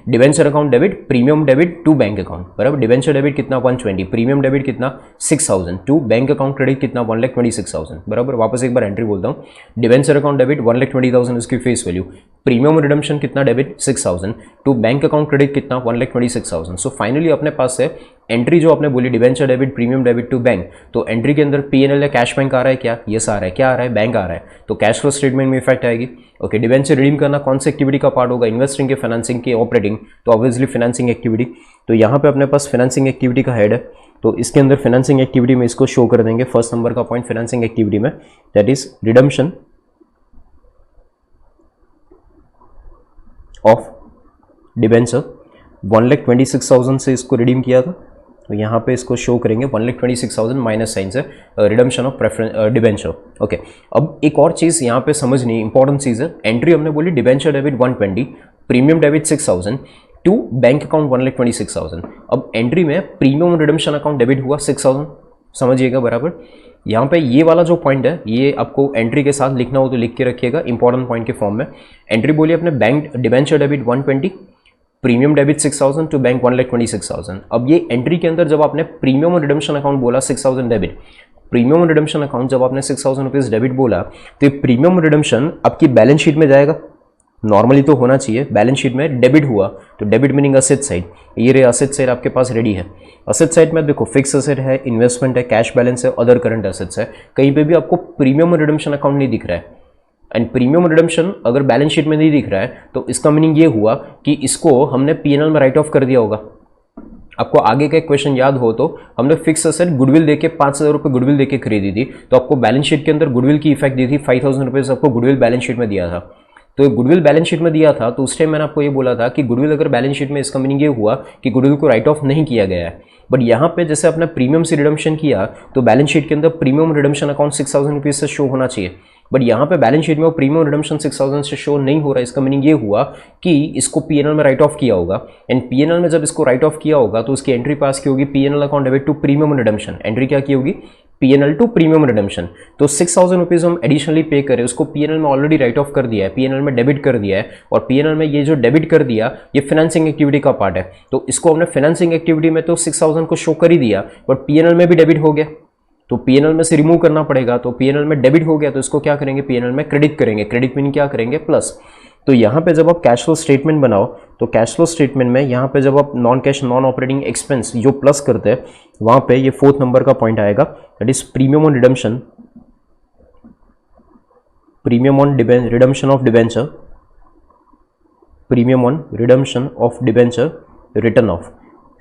debenture account debit, premium debit to bank account, बराबर। डिबेंचर डेबिट कितना 120, प्रीमियम डेबिट कितना 6,000, टू बैंक अकाउंट क्रेडिट कितना 1,26,000, बराबर। वापस एक बार एंट्री बोलता हूँ, डिबेंचर अकाउंट डेबिट 1,20,000 इसकी फेस वैल्यू, प्रीमियम रिडम्शन कितना debit 6,000, to bank account credit कितना 1,26,000। सो फाइनली अपने पास है एंट्री जो आपने बोली debenture debit, premium debit to bank, तो एंट्री के अंदर P&L या कैश बैंक आ रहा है क्या, यस आ रहा है, क्या आ रहा है, बैंक आ रहा है, तो कैश फ्लो स्टेटमेंट में इफेक्ट आएगी। ओके, डिबेंचर रिडीम करना कौन सी एक्टिविटी का पार्ट होगा, इन्वेस्टिंग के, फाइनेंसिंग के, ऑपरेटिंग, तो ऑब्वियसली फाइनेंसिंग एक्टिविटी। तो यहाँ पे अपने पास फाइनेंसिंग एक्टिविटी का हेड है, तो इसके अंदर फाइनेंसिंग एक्टिविटी में इसको शो कर देंगे फर्स्ट नंबर का पॉइंट फाइनेंसिंग एक्टिविटी में, that is redemption of debenture 1,26,000 से इसको रिडीम किया था, तो यहाँ पे इसको शो करेंगे 1,26,000 माइनस साइन से रिडम्शन ऑफ डिबेंचर। ओके, अब एक और चीज़ यहाँ पे समझनी इंपॉर्टेंट चीज़ है, एंट्री हमने बोली debenture debit 120, premium debit 6,000, to bank account 1,26,000। अब एंट्री में प्रीमियम रिडम्शन अकाउंट डेबिट हुआ 6,000, समझिएगा बराबर। यहाँ पे ये वाला जो पॉइंट है ये आपको एंट्री के साथ लिखना हो तो लिख के रखिएगा इंपॉर्टेंट पॉइंट के फॉर्म में। एंट्री बोलिए अपने bank debenture debit 120, premium debit 6,000 to bank 1,26,000। अब ये एंट्री के अंदर जब आपने प्रीमियम और रिडम्शन अकाउंट बोला 6,000 डेबिट, प्रीमियम और रिडम्शन अकाउंट जब आपने 6,000 रुपीज़ डेबिट बोला, तो प्रीमियम रिडम्शन आपकी बैलेंस शीट में जाएगा, नॉर्मली तो होना चाहिए। बैलेंस शीट में डेबिट हुआ तो डेबिट मीनिंग असेट साइड, ये रे असेट साइड आपके पास रेडी है। असेट साइड में देखो फिक्स असेट है, इन्वेस्टमेंट है, कैश बैलेंस है, अदर करंट असेट्स है, कहीं पे भी आपको प्रीमियम और रिडम्शन अकाउंट नहीं दिख रहा है। एंड प्रीमियम रिडम्शन अगर बैलेंस शीट में नहीं दिख रहा है तो इसका मीनिंग ये हुआ कि इसको हमने P&L में राइट ऑफ कर दिया होगा। आपको आगे का एक क्वेश्चन याद हो तो हमने फिक्स असेट गुडविल देके 5,000 रुपये गुडविल देके खरीदी थी, तो आपको बैलेंस शीट के अंदर गुडविल की इफेक्ट दी थी, 5,000 रुपीज़ आपको गुडविल बैलेंस शीट में दिया था। तो गुडविल बैलेंस शीट में दिया था तो उस टाइम मैंने आपको ये बोला था कि गुडविल अगर बैलेंस शीट में, इसका मीनिंग ये हुआ कि गुडविल को राइट ऑफ नहीं किया गया है। बट यहाँ पे जैसे आपने प्रीमियम से रिडम्शन किया तो बैलेंस शीट के अंदर प्रीमियम रिडम्शन अकाउंट 6,000 रुपीज़ से शो होना चाहिए, बट यहाँ पे बैलेंस शीट में वो प्रीमियम रिडम्शन 6,000 से शो नहीं हो रहा है। इसका मीनिंग ये हुआ कि इसको P&L में राइट ऑफ किया होगा, एंड P&L में जब इसको राइट ऑफ किया होगा तो उसकी एंट्री पास की होगी P&L account debit to premium redemption. Entry क्या की होगी, P&L टू प्रीमियम रिडम्शन। तो 6,000 रुपीज़ हम एडिशनली पे करें, उसको P&L में ऑलरेडी राइट ऑफ कर दिया है, P&L में डेबिट कर दिया है, और P&L में ये जो डेबिट कर दिया ये फाइनेंसिंग एक्टिविटी का पार्ट है, तो इसको हमने फाइनेंसिंग एक्टिविटी में तो 6,000 को शो कर ही दिया, बट P&L में भी डेबिट हो गया, तो P&L में से रिमूव करना पड़ेगा। तो P&L में डेबिट हो गया तो इसको क्या करेंगे, P&L में क्रेडिट करेंगे। क्रेडिट मीन क्या करेंगे, प्लस। तो यहाँ पे जब आप कैश फ्लो स्टेटमेंट बनाओ तो कैश फ्लो स्टेटमेंट में यहाँ पे जब आप non cash non operating expense जो प्लस करते हैं वहाँ पे ये 4th नंबर का पॉइंट आएगा, that is premium on redemption, premium on redemption of debenture, premium on redemption of debenture return of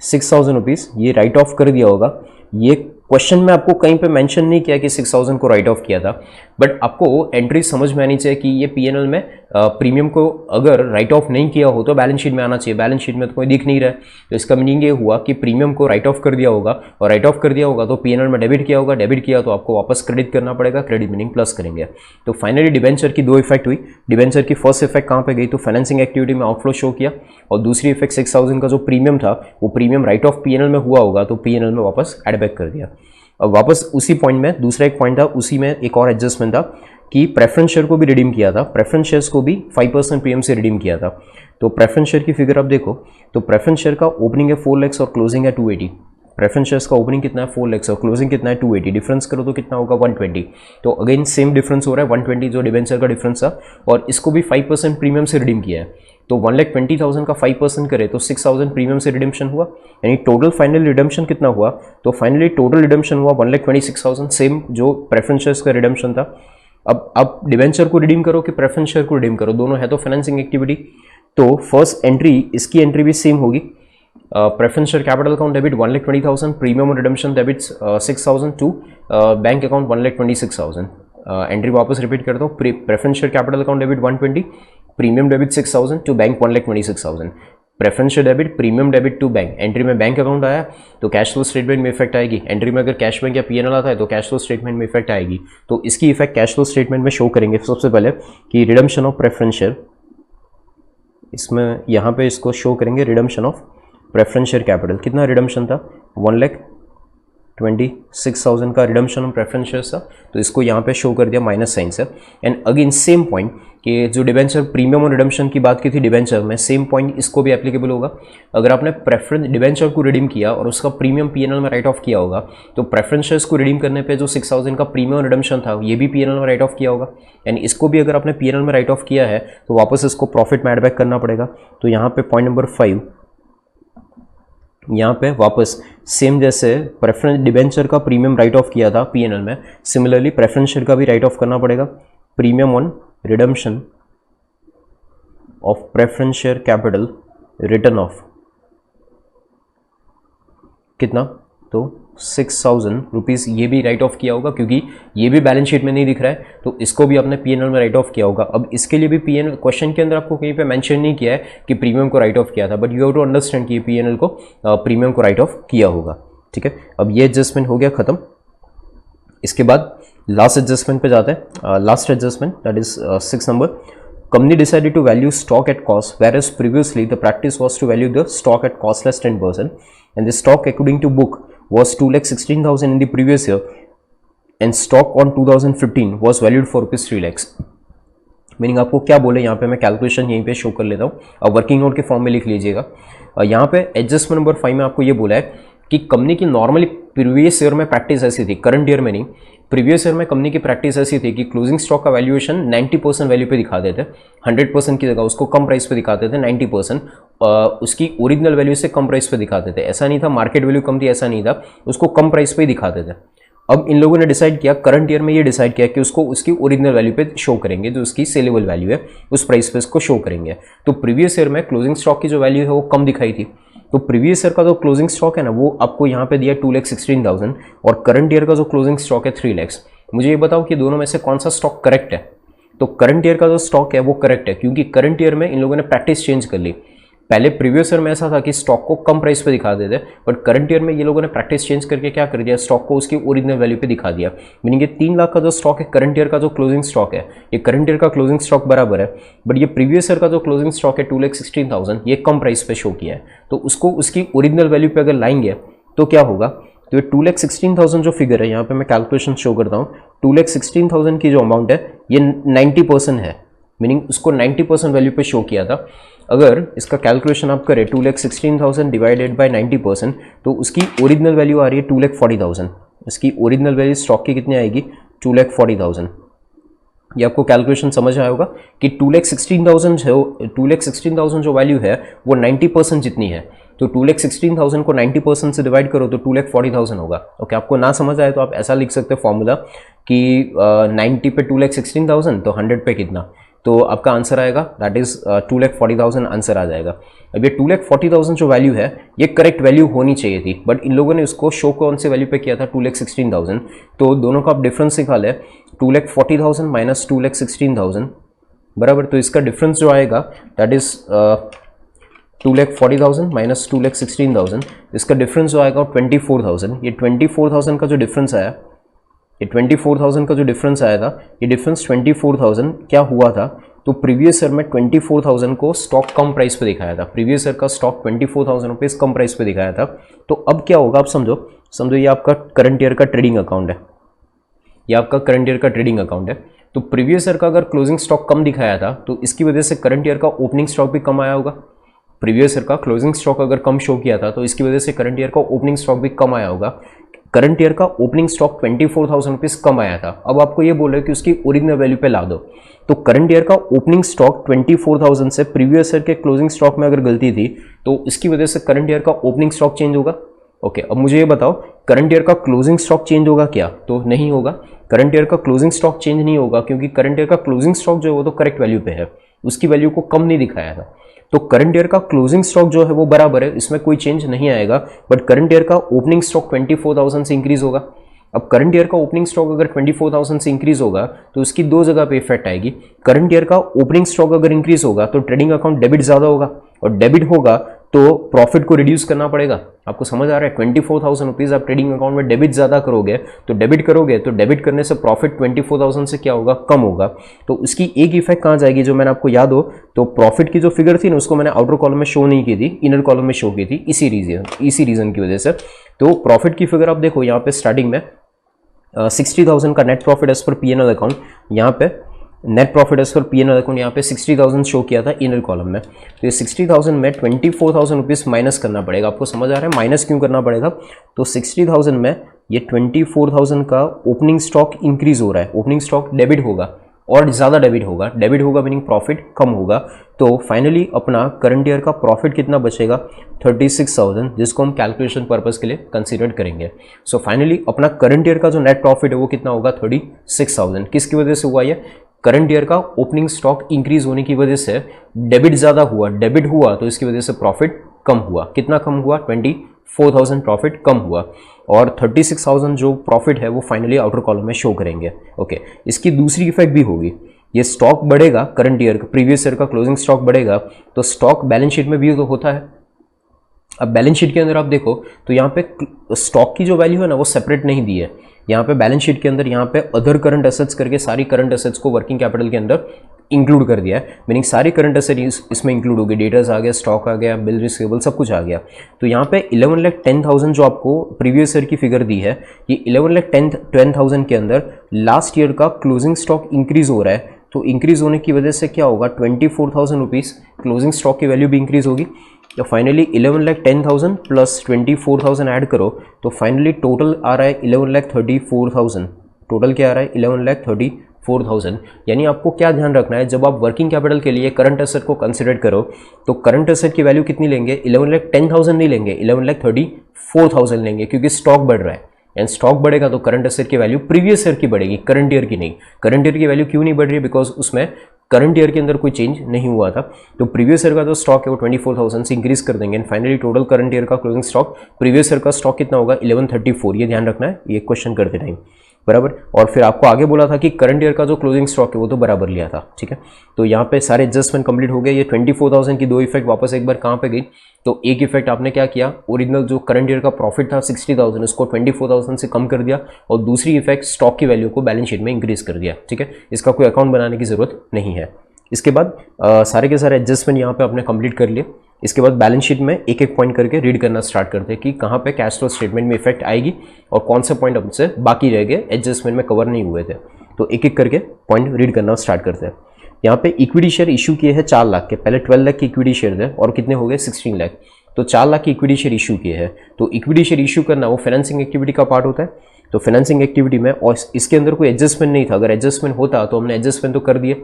6,000 rupees, ये राइट ऑफ कर दिया होगा। ये क्वेश्चन में आपको कहीं पे मेंशन नहीं किया कि 6,000 को राइट ऑफ किया था, बट आपको एंट्री समझ में आनी चाहिए कि ये P&L में प्रीमियम को अगर राइट ऑफ नहीं किया हो तो बैलेंस शीट में आना चाहिए। बैलेंस शीट में तो कोई दिख नहीं रहा है, तो इसका मीनिंग ये हुआ कि प्रीमियम को राइट ऑफ कर दिया होगा, और राइट ऑफ कर दिया होगा तो P&L में डेबिट किया होगा, डेबिट किया तो आपको वापस क्रेडिट करना पड़ेगा, क्रेडिट मीनिंग प्लस करेंगे। तो फाइनली डिबेंचर की 2 इफेक्ट हुई। डिबेंचर की फर्स्ट इफेक्ट कहाँ पे गई, तो फाइनेंसिंग एक्टिविटी में आउटफ्लो शो किया, और दूसरी इफेक्ट 6,000 का जो प्रीमियम था वो प्रीमियम राइट ऑफ P&L में हुआ होगा तो P&L में वापस एड बैक कर दिया। अब वापस उसी पॉइंट में दूसरा एक पॉइंट था, उसी में एक और एडजस्टमेंट था कि प्रेफरेंस शेयर को भी रिडीम किया था, प्रेफरेंस शेयर्स को भी 5% प्रीमियम से रिडीम किया था। तो प्रेफरेंस शेयर की फिगर आप देखो तो प्रेफरेंस शेयर का ओपनिंग है 4 लाख और क्लोजिंग है 280, प्रेफरेंस शेयर्स का ओपनिंग कितना है 4 लाख और क्लोजिंग कितना है 280, डिफरेंस करो तो कितना होगा 120। तो अगेन सेम डिफरेंस हो रहा है 120 जो डिबेंचर का डिफरेंस था, और इसको भी 5% प्रीमियम से रिडीम किया है। तो 1,20,000 का 5% करे तो 6,000 प्रीमियम से रिडम्पशन हुआ, यानी टोटल फाइनल रिडम्पशन कितना हुआ, तो फाइनली टोटल रिडम्पशन हुआ 1,26,000, सेम जो प्रेफरेंस शेयर्स का रिडम्पशन था। अब आप डिबेंचर को रिडीम करो कि प्रेफरेंस शेयर को रिडीम करो, दोनों है तो फाइनेंसिंग एक्टिविटी। तो फर्स्ट एंट्री, इसकी एंट्री भी सेम होगी, preference share capital account debit 1,20,000, premium और redemption debit 6,000 to bank account 1,26,000। Entry वापस रिपीट करता हूँ, preference share capital account debit 120, premium debit 6,000 to bank 1,26,000। Preference share debit, premium debit to bank, entry में bank account आया तो cash flow statement में effect आएगी, entry में अगर कैश बैंक या पीएनएल आता है तो कैश फ्लो स्टेटमेंट में इफेक्ट आएगी। तो इसकी इफेक्ट कैश फ्लो स्टेटमेंट में शो करेंगे सबसे पहले कि रिडम्पशन ऑफ प्रेफरेंस शेयर, इसमें यहाँ पे इसको शो करेंगे redemption of preference share capital. कितना रिडम्पशन था 1,26,000 का रिडम्पशन ऑफ प्रेफरेंस शेयर्स था, तो इसको यहाँ पे शो कर दिया माइनस साइन से। एंड अगेन सेम पॉइंट कि जो डिबेंचर प्रीमियम और रिडम्पशन की बात की थी डिबेंचर में, सेम पॉइंट इसको भी एप्लीकेबल होगा। अगर आपने प्रेफरेंस डिबेंचर को रिडीम किया और उसका प्रीमियम पीएनएल में राइट ऑफ किया होगा, तो प्रेफरेंस शेयर्स को रिडीम करने पे जो 6,000 का प्रीमियम और रिडम्पशन था ये भी पीएनएल में राइट ऑफ किया होगा, एंड इसको भी अगर आपने पीएनएल में राइट ऑफ किया है तो वापस इसको प्रॉफिट में एड बैक करना पड़ेगा। तो यहाँ पे पॉइंट नंबर 5, यहाँ पे वापस सेम जैसे प्रेफरेंस डिबेंचर का प्रीमियम राइट ऑफ किया था पीएनएल में, सिमिलरली प्रेफरेंस शेयर का भी राइट ऑफ करना पड़ेगा। Premium on redemption of preference share capital return of कितना, तो 6,000 रुपीज़ ये भी राइट ऑफ किया होगा, क्योंकि ये भी बैलेंस शीट में नहीं दिख रहा है तो इसको भी आपने पीएनएल में राइट ऑफ किया होगा। अब इसके लिए भी पीएनएल क्वेश्चन के अंदर आपको कहीं पे मेंशन नहीं किया है कि प्रीमियम को राइट ऑफ किया था, but you have to understand कि पीएनएल को प्रीमियम को राइट ऑफ किया होगा। ठीक है, अब ये एडजस्टमेंट हो गया खत्म। इसके बाद लास्ट एडजस्टमेंट पे जाते हैं। Last adjustment that is 6 number, company decided to value stock at cost, whereas previously the practice was to value the stock at cost less 10%, and the stock according to book was 2,16,000 in the previous year, and stock on 2015 was valued for rupees 3 lakhs। Meaning आपको क्या बोले यहाँ पे, मैं calculation यहीं पे show कर लेता हूँ, अब वर्किंग नोट के फॉर्म में लिख लीजिएगा। यहाँ पे एडजस्टमेंट नंबर 5 में आपको ये बोला है कि कंपनी की नॉर्मली प्रीवियस ईयर में प्रैक्टिस ऐसी थी, करंट ईयर में नहीं, प्रीवियस ईयर में कंपनी की प्रैक्टिस ऐसी थी कि क्लोजिंग स्टॉक का वैल्यूएशन 90% वैल्यू पे दिखा देते, 100% की जगह उसको कम प्राइस पे दिखाते थे, 90% उसकी ओरिजिनल वैल्यू से कम प्राइस पे दिखाते थे। ऐसा नहीं था मार्केट वैल्यू कम थी, ऐसा नहीं था, उसको कम प्राइस पे ही दिखाते थे। अब इन लोगों ने डिसाइड किया, करंट ईयर में ये डिसाइड किया कि उसको उसकी ओरिजिनल वैल्यू पे शो करेंगे, जो उसकी सेलेबल वैल्यू है उस प्राइस पे इसको शो करेंगे। तो प्रीवियस ईयर में क्लोजिंग स्टॉक की जो वैल्यू है वो कम दिखाई थी, तो प्रीवियस ईयर का जो क्लोजिंग स्टॉक है ना वो आपको यहाँ पे दिया 2,16,000, और करंट ईयर का जो क्लोजिंग स्टॉक है 3 lakhs। मुझे ये बताओ कि दोनों में से कौन सा स्टॉक करेक्ट है। तो करंट ईयर का जो स्टॉक है वो करेक्ट है, क्योंकि करंट ईयर में इन लोगों ने प्रैक्टिस चेंज कर ली। पहले प्रीवियस ईयर में ऐसा था कि स्टॉक को कम प्राइस पे दिखा देते, बट करंट ईयर में ये लोगों ने प्रैक्टिस चेंज करके क्या कर दिया, स्टॉक को उसकी ओरिजिनल वैल्यू पे दिखा दिया। मीनिंग ये 3 लाख का जो स्टॉक है करंट ईयर का जो क्लोजिंग स्टॉक है, ये करंट ईयर का क्लोजिंग स्टॉक बराबर है, बट ये प्रीवियस ईयर का जो क्लोजिंग स्टॉक है 2,16,000 ये कम प्राइस पे शो किया है। तो उसको उसकी ओरिजिनल वैल्यू पे अगर लाएंगे तो क्या होगा, तो ये 2,16,000 जो फिगर है, यहाँ पे मैं कैलकुलेशन शो करता हूँ, 2,16,000 की जो अमाउंट है ये 90% है, मीनिंग उसको 90% वैल्यू पे शो किया था। अगर इसका कैलकुलेशन आप करें 2,16,000 डिवाइडेड बाय 90%, तो उसकी ओरिजिनल वैल्यू आ रही है 2,40,000। इसकी ओरिजिनल वैल्यू स्टॉक की कितनी आएगी 2,40,000। ये आपको कैलकुलेशन समझ आया होगा कि 2,16,000 जो वैल्यू है वो 90% जितनी है, तो 2,16,000 को 90% से डिवाइड करो तो 2,40,000 होगा। ओके, आपको ना समझ आए तो आप ऐसा लिख सकते हैं फॉर्मूला कि 90 पे 2,16,000 तो 100 पे कितना, तो आपका आंसर आएगा दैट इज 2,40,000 आंसर आ जाएगा। अब ये 2,40,000 जो वैल्यू है ये करेक्ट वैल्यू होनी चाहिए थी, बट इन लोगों ने उसको शो कौन से वैल्यू पे किया था 2,16,000। तो दोनों का आप डिफरेंस निकाले, 2,40,000 माइनस 2,16,000 बराबर, तो इसका डिफरेंस जो आएगा दैट इज 2,40,000 माइनस 2,16,000, इसका डिफरेंस जो आएगा 24,000। ये 24,000 का जो डिफरेंस आया, ये 24,000 का जो डिफरेंस आया था, ये डिफरेंस 24,000 क्या हुआ था, तो प्रीवियस ईयर में 24,000 को स्टॉक कम प्राइस पे दिखाया था, प्रीवियस ईयर का स्टॉक 24,000 रुपीज़ कम प्राइस पे दिखाया था। तो अब क्या होगा आप समझो ये आपका करंट ईयर का ट्रेडिंग अकाउंट है, ये आपका करंट ईयर का ट्रेडिंग अकाउंट है। तो प्रीवियस ईयर का अगर क्लोजिंग स्टॉक कम दिखाया था तो इसकी वजह से करंट ईयर का ओपनिंग स्टॉक भी कम आया होगा, प्रीवियस ईयर का क्लोजिंग स्टॉक अगर कम शो किया था तो इसकी वजह से करंट ईयर का ओपनिंग स्टॉक भी कम आया होगा। करंट ईयर का ओपनिंग स्टॉक 24,000 रुपीज कम आया था। अब आपको ये बोल रहे कि उसकी ओरिजिनल वैल्यू पे ला दो, तो करंट ईयर का ओपनिंग स्टॉक 24,000 से प्रीवियस ईयर के क्लोजिंग स्टॉक में अगर गलती थी तो इसकी वजह से करंट ईयर का ओपनिंग स्टॉक चेंज होगा। ओके, अब मुझे ये बताओ करंट ईयर का क्लोजिंग स्टॉक चेंज होगा क्या? तो नहीं होगा। करंट ईयर का क्लोजिंग स्टॉक चेंज नहीं होगा क्योंकि करंट ईयर का क्लोजिंग स्टॉक जो है वो तो करेक्ट वैल्यू पे है, उसकी वैल्यू को कम नहीं दिखाया था। तो करंट ईयर का क्लोजिंग स्टॉक जो है वो बराबर है, इसमें कोई चेंज नहीं आएगा। बट करंट ईयर का ओपनिंग स्टॉक 24,000 से इंक्रीज होगा। अब करंट ईयर का ओपनिंग स्टॉक अगर 24,000 से इंक्रीज होगा तो उसकी दो जगह पे इफेक्ट आएगी। करंट ईयर का ओपनिंग स्टॉक अगर इंक्रीज होगा तो ट्रेडिंग अकाउंट डेबिट ज्यादा होगा, और डेबिट होगा तो प्रॉफिट को रिड्यूस करना पड़ेगा। आपको समझ आ रहा है? 24,000 रुपीज आप ट्रेडिंग अकाउंट में डेबिट ज्यादा करोगे तो डेबिट करने से प्रॉफिट 24,000 से क्या होगा? कम होगा। तो उसकी एक इफेक्ट कहाँ जाएगी जो मैंने आपको याद हो, तो प्रॉफिट की जो फिगर थी ना उसको मैंने आउटर कॉलम में शो नहीं की थी, इनर कॉलम में शो की थी, इसी रीजन की वजह से। तो प्रॉफिट की फिगर आप देखो यहाँ पे स्टार्टिंग में 60,000 का net profit as per PNL account, यहाँ पे net profit as per PNL account यहाँ पे 60,000 शो किया था इनर कॉलम में। तो ये 60,000 में 24,000 रुपीज़ माइनस करना पड़ेगा। आपको समझ आ रहा है माइनस क्यों करना पड़ेगा? तो 60,000 में ये 24,000 का ओपनिंग स्टॉक इंक्रीज हो रहा है, ओपनिंग स्टॉक डेबिट होगा और ज़्यादा डेबिट होगा मीनिंग प्रॉफिट कम होगा। तो फाइनली अपना करंट ईयर का प्रॉफिट कितना बचेगा? 36,000, जिसको हम कैलकुलेशन पर्पस के लिए कंसीडर करेंगे। सो फाइनली अपना करंट ईयर का जो नेट प्रॉफिट है वो कितना होगा? 36,000। किसकी वजह से हुआ ये? करंट ईयर का ओपनिंग स्टॉक इंक्रीज होने की वजह से डेबिट ज़्यादा हुआ, डेबिट हुआ तो इसकी वजह से प्रॉफिट कम हुआ। कितना कम हुआ? 24,000 प्रॉफिट कम हुआ, और 36,000 जो प्रॉफिट है वो फाइनली आउटर कॉलम में शो करेंगे। ओके, इसकी दूसरी इफेक्ट भी होगी, ये स्टॉक बढ़ेगा, करंट ईयर का प्रीवियस ईयर का क्लोजिंग स्टॉक बढ़ेगा तो स्टॉक बैलेंस शीट में भी तो होता है। अब बैलेंस शीट के अंदर आप देखो तो यहाँ पे स्टॉक की जो वैल्यू है ना वो सेपरेट नहीं दी है। यहाँ पे बैलेंस शीट के अंदर यहाँ पे अदर करंट एसेट्स करके सारी करंट एसेट्स को वर्किंग कैपिटल के अंदर इंक्लूड कर दिया है, मीनिंग सारी करंट एसेट इसमें इंक्लूड हो गई। डेटर्स आ गया, स्टॉक आ गया, बिल रिसीवेबल सब कुछ आ गया। तो यहाँ पे 11,10,000 जो आपको प्रीवियस ईयर की फिगर दी है, ये 11,10,000 के अंदर लास्ट ईयर का क्लोजिंग स्टॉक इंक्रीज हो रहा है। तो इंक्रीज होने की वजह से क्या होगा? 24,000 रुपीज़ क्लोजिंग स्टॉक की वैल्यू भी इंक्रीज होगी। तो फाइनली 11,10,000 प्लस 24,000 ऐड करो तो फाइनली टोटल आ रहा है 11,34,000। टोटल क्या आ रहा है? 11,34,000। यानी आपको क्या ध्यान रखना है, जब आप वर्किंग कैपिटल के लिए करंट एसेट को कंसिडर करो तो करंट एसेट की वैल्यू कितनी लेंगे? 11,10,000 नहीं लेंगे, 11,34,000 लेंगे, क्योंकि स्टॉक बढ़ रहा है। एंड स्टॉक बढ़ेगा तो करंट एसेट की वैल्यू प्रीवियस ईयर की बढ़ेगी, करंट ईयर की नहीं। करंट ईयर की वैल्यू क्यों नहीं बढ़ रही है? बिकॉज उसमें करंट ईयर के अंदर कोई चेंज नहीं हुआ था। तो प्रीवियस ईयर का जो स्टॉक है वो 24,000 से इंक्रीज कर देंगे। And finally total current year का क्लोजिंग स्टॉक प्रीवियस ईयर का स्टॉक कितना होगा? 1134। ये ध्यान रखना है ये क्वेश्चन करते टाइम, बराबर। और फिर आपको आगे बोला था कि करंट ईयर का जो क्लोजिंग स्टॉक है वो तो बराबर लिया था, ठीक है। तो यहाँ पे सारे एडजस्टमेंट कंप्लीट हो गए। ये 24,000 की दो इफेक्ट वापस एक बार कहाँ पे गई? तो एक इफेक्ट आपने क्या किया, ओरिजिनल जो करंट ईयर का प्रॉफिट था 60,000 उसको 24,000 से कम कर दिया, और दूसरी इफेक्ट स्टॉक की वैल्यू को बैलेंस शीट में इंक्रीज कर दिया, ठीक है। इसका कोई अकाउंट बनाने की जरूरत नहीं है। इसके बाद सारे के सारे एडजस्टमेंट यहाँ पे आपने कंप्लीट कर लिए। इसके बाद बैलेंस शीट में एक एक पॉइंट करके रीड करना स्टार्ट करते हैं कि कहाँ पे कैश फ्लो स्टेटमेंट में इफेक्ट आएगी और कौन से पॉइंट हमसे बाकी रह गए, एडजस्टमेंट में कवर नहीं हुए थे। तो एक एक करके पॉइंट रीड करना स्टार्ट करते हैं। यहाँ पे इक्विटी शेयर इशू किए हैं 4 लाख के, पहले 12 लाख के इक्विटी शेयर थे और कितने हो गए 16 लाख। तो 4 लाख की इक्विटी शेयर इशू किए हैं। तो इक्विटी शेयर इशू करना वो फाइनेंसिंग एक्टिविटी का पार्ट होता है। तो फाइनेंसिंग एक्टिविटी में और इसके अंदर कोई एडजस्टमेंट नहीं था, अगर एडजस्टमेंट होता तो हमने एडजस्टमेंट तो कर दिए,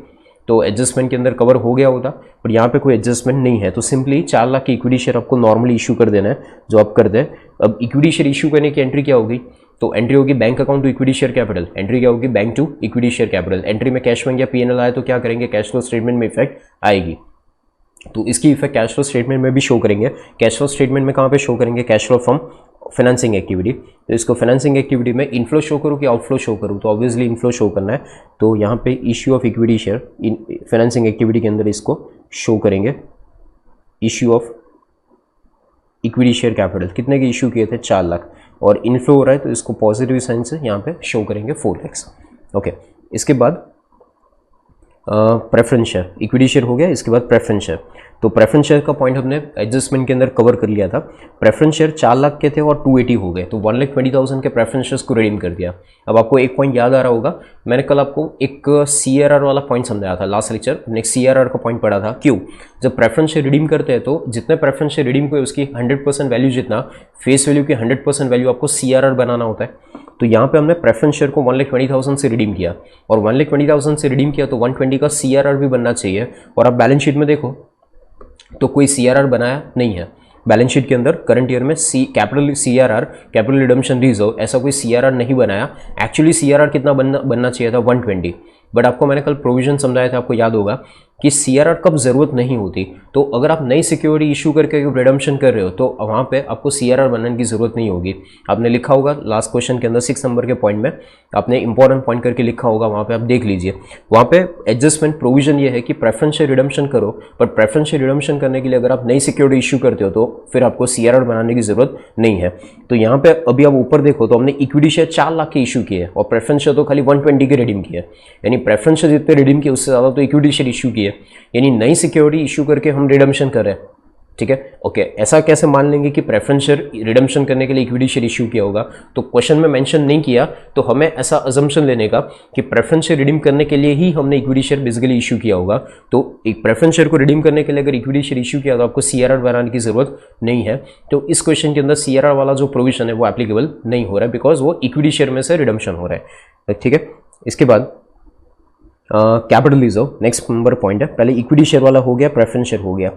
तो एडजस्टमेंट के अंदर कवर हो गया होता, पर यहाँ पे कोई एडजस्टमेंट नहीं है। तो सिंपली 4 लाख की इक्विटी शेयर आपको नॉर्मली इशू कर देना है, जो आप कर दें। अब इक्विटी शेयर इशू करने की एंट्री क्या होगी? तो एंट्री होगी bank account to equity share capital, entry क्या होगी? Bank to equity share capital. Entry में कैश बैंक या पीएनएल आए तो क्या करेंगे? कैश फ्लो स्टेटमेंट में इफेक्ट आएगी, तो इसकी इफेक्ट कैश फ्लो स्टेटमेंट में भी शो करेंगे। कैश फ्लो स्टेटमेंट में कहाँ पे शो करेंगे? Cash flow from financing activity. तो इसको फाइनेंसिंग एक्टिविटी में इनफ्लो शो करूँ कि आउटफ्लो शो करूँ? तो ऑब्वियसली इनफ्लो शो करना है। तो यहाँ पे issue of equity share in financing activity के अंदर इसको शो करेंगे। Issue of equity share capital कितने के इशू किए थे? 4 लाख, और इनफ्लो हो रहा है तो इसको पॉजिटिव साइन से यहाँ पे शो करेंगे 4 लाख। ओके, इसके बाद प्रेफरेंस शेयर, इक्विटी शेयर हो गया, इसके बाद प्रेफरेंस शेयर। तो प्रेफरेंस शेयर का पॉइंट हमने एडजस्टमेंट के अंदर कवर कर लिया था। प्रेफरेंस शेयर 4 लाख के थे और 280 हो गए, तो 1,20,000 के प्रेफरेंस शेयर्स को रिडीम कर दिया। अब आपको एक पॉइंट याद आ रहा होगा, मैंने कल आपको एक CRR वाला पॉइंट समझाया था लास्ट लेक्चर, नेक्स्ट CRR का पॉइंट पढ़ा था। क्यों? जब प्रेफरेंस शेयर रिडीम करते हैं तो जितने प्रेफरेंस शेयर रिडीम हुए उसकी 100% वैल्यू जितना, फेस वैल्यू की 100% वैल्यू आपको CRR बनाना होता है। तो यहाँ पे हमने प्रेफरेंस शेयर को 1,20,000 से रिडीम किया, और 1,20,000 से रिडीम किया तो 120 का CRR भी बनना चाहिए। और आप बैलेंस शीट में देखो तो कोई CRR बनाया नहीं है बैलेंस शीट के अंदर। करंट ईयर में capital CRR, capital redemption reserve, ऐसा कोई CRR नहीं बनाया। एक्चुअली CRR कितना बनना चाहिए था? 120। बट आपको मैंने कल प्रोविजन समझाया था, आपको याद होगा कि CRR कब ज़रूरत नहीं होती। तो अगर आप नई सिक्योरिटी इशू करके रिडम्पशन कर रहे हो तो वहाँ पे आपको CRR बनाने की ज़रूरत नहीं होगी। आपने लिखा होगा लास्ट क्वेश्चन के अंदर 6 नंबर के पॉइंट में, आपने इंपॉर्टेंट पॉइंट करके लिखा होगा, वहाँ पे आप देख लीजिए। वहाँ पे एडजस्टमेंट प्रोविजन ये है कि प्रेफरेंस शेयर रिडम्पशन करो, पर प्रेफरेंस शेयर रिडम्पशन करने के लिए अगर आप नई सिक्योरिटी इशू करते हो तो फिर आपको CRR बनाने की ज़रूरत नहीं है। तो यहाँ पे अभी आप ऊपर देखो तो हमने इक्विटी शेयर 4 लाख के इशू किए और प्रेफरेंस शेयर तो खाली 120 के रिडीम किए, यानी प्रेफरेंस शेयर जितने रिडीम किए उससे ज़्यादा तो इक्विटी शेयर इशू किए, यानी नई सिक्योरिटी इशू करके हम रिडम्पशन कर रहे हैं। ठीक है, ओके। ऐसा कैसे मान लेंगे कि प्रेफरेंस शेयर रिडम्पशन करने के लिए इक्विटी शेयर इशू किया होगा? तो क्वेश्चन में मेंशन नहीं किया, तो हमें ऐसा अजम्पशन लेने का कि प्रेफरेंस शेयर रिडीम करने के लिए ही हमने इक्विटी शेयर बेसिकली इशू किया होगा। तो एक प्रेफरेंस शेयर को रिडीम करने के लिए अगर इक्विटी शेयर इशू किया तो आपको CRR बनाने की जरूरत नहीं है। तो इस क्वेश्चन के अंदर CRR वाला जो प्रोविजन है वो एप्लीकेबल नहीं हो रहा है, बिकॉज वो इक्विटी शेयर में से रिडम्पशन हो रहा है। ठीक है, इसके बाद capital reserve next number point है। पहले इक्विटी शेयर वाला हो गया, प्रेफरेंस शेयर हो गया।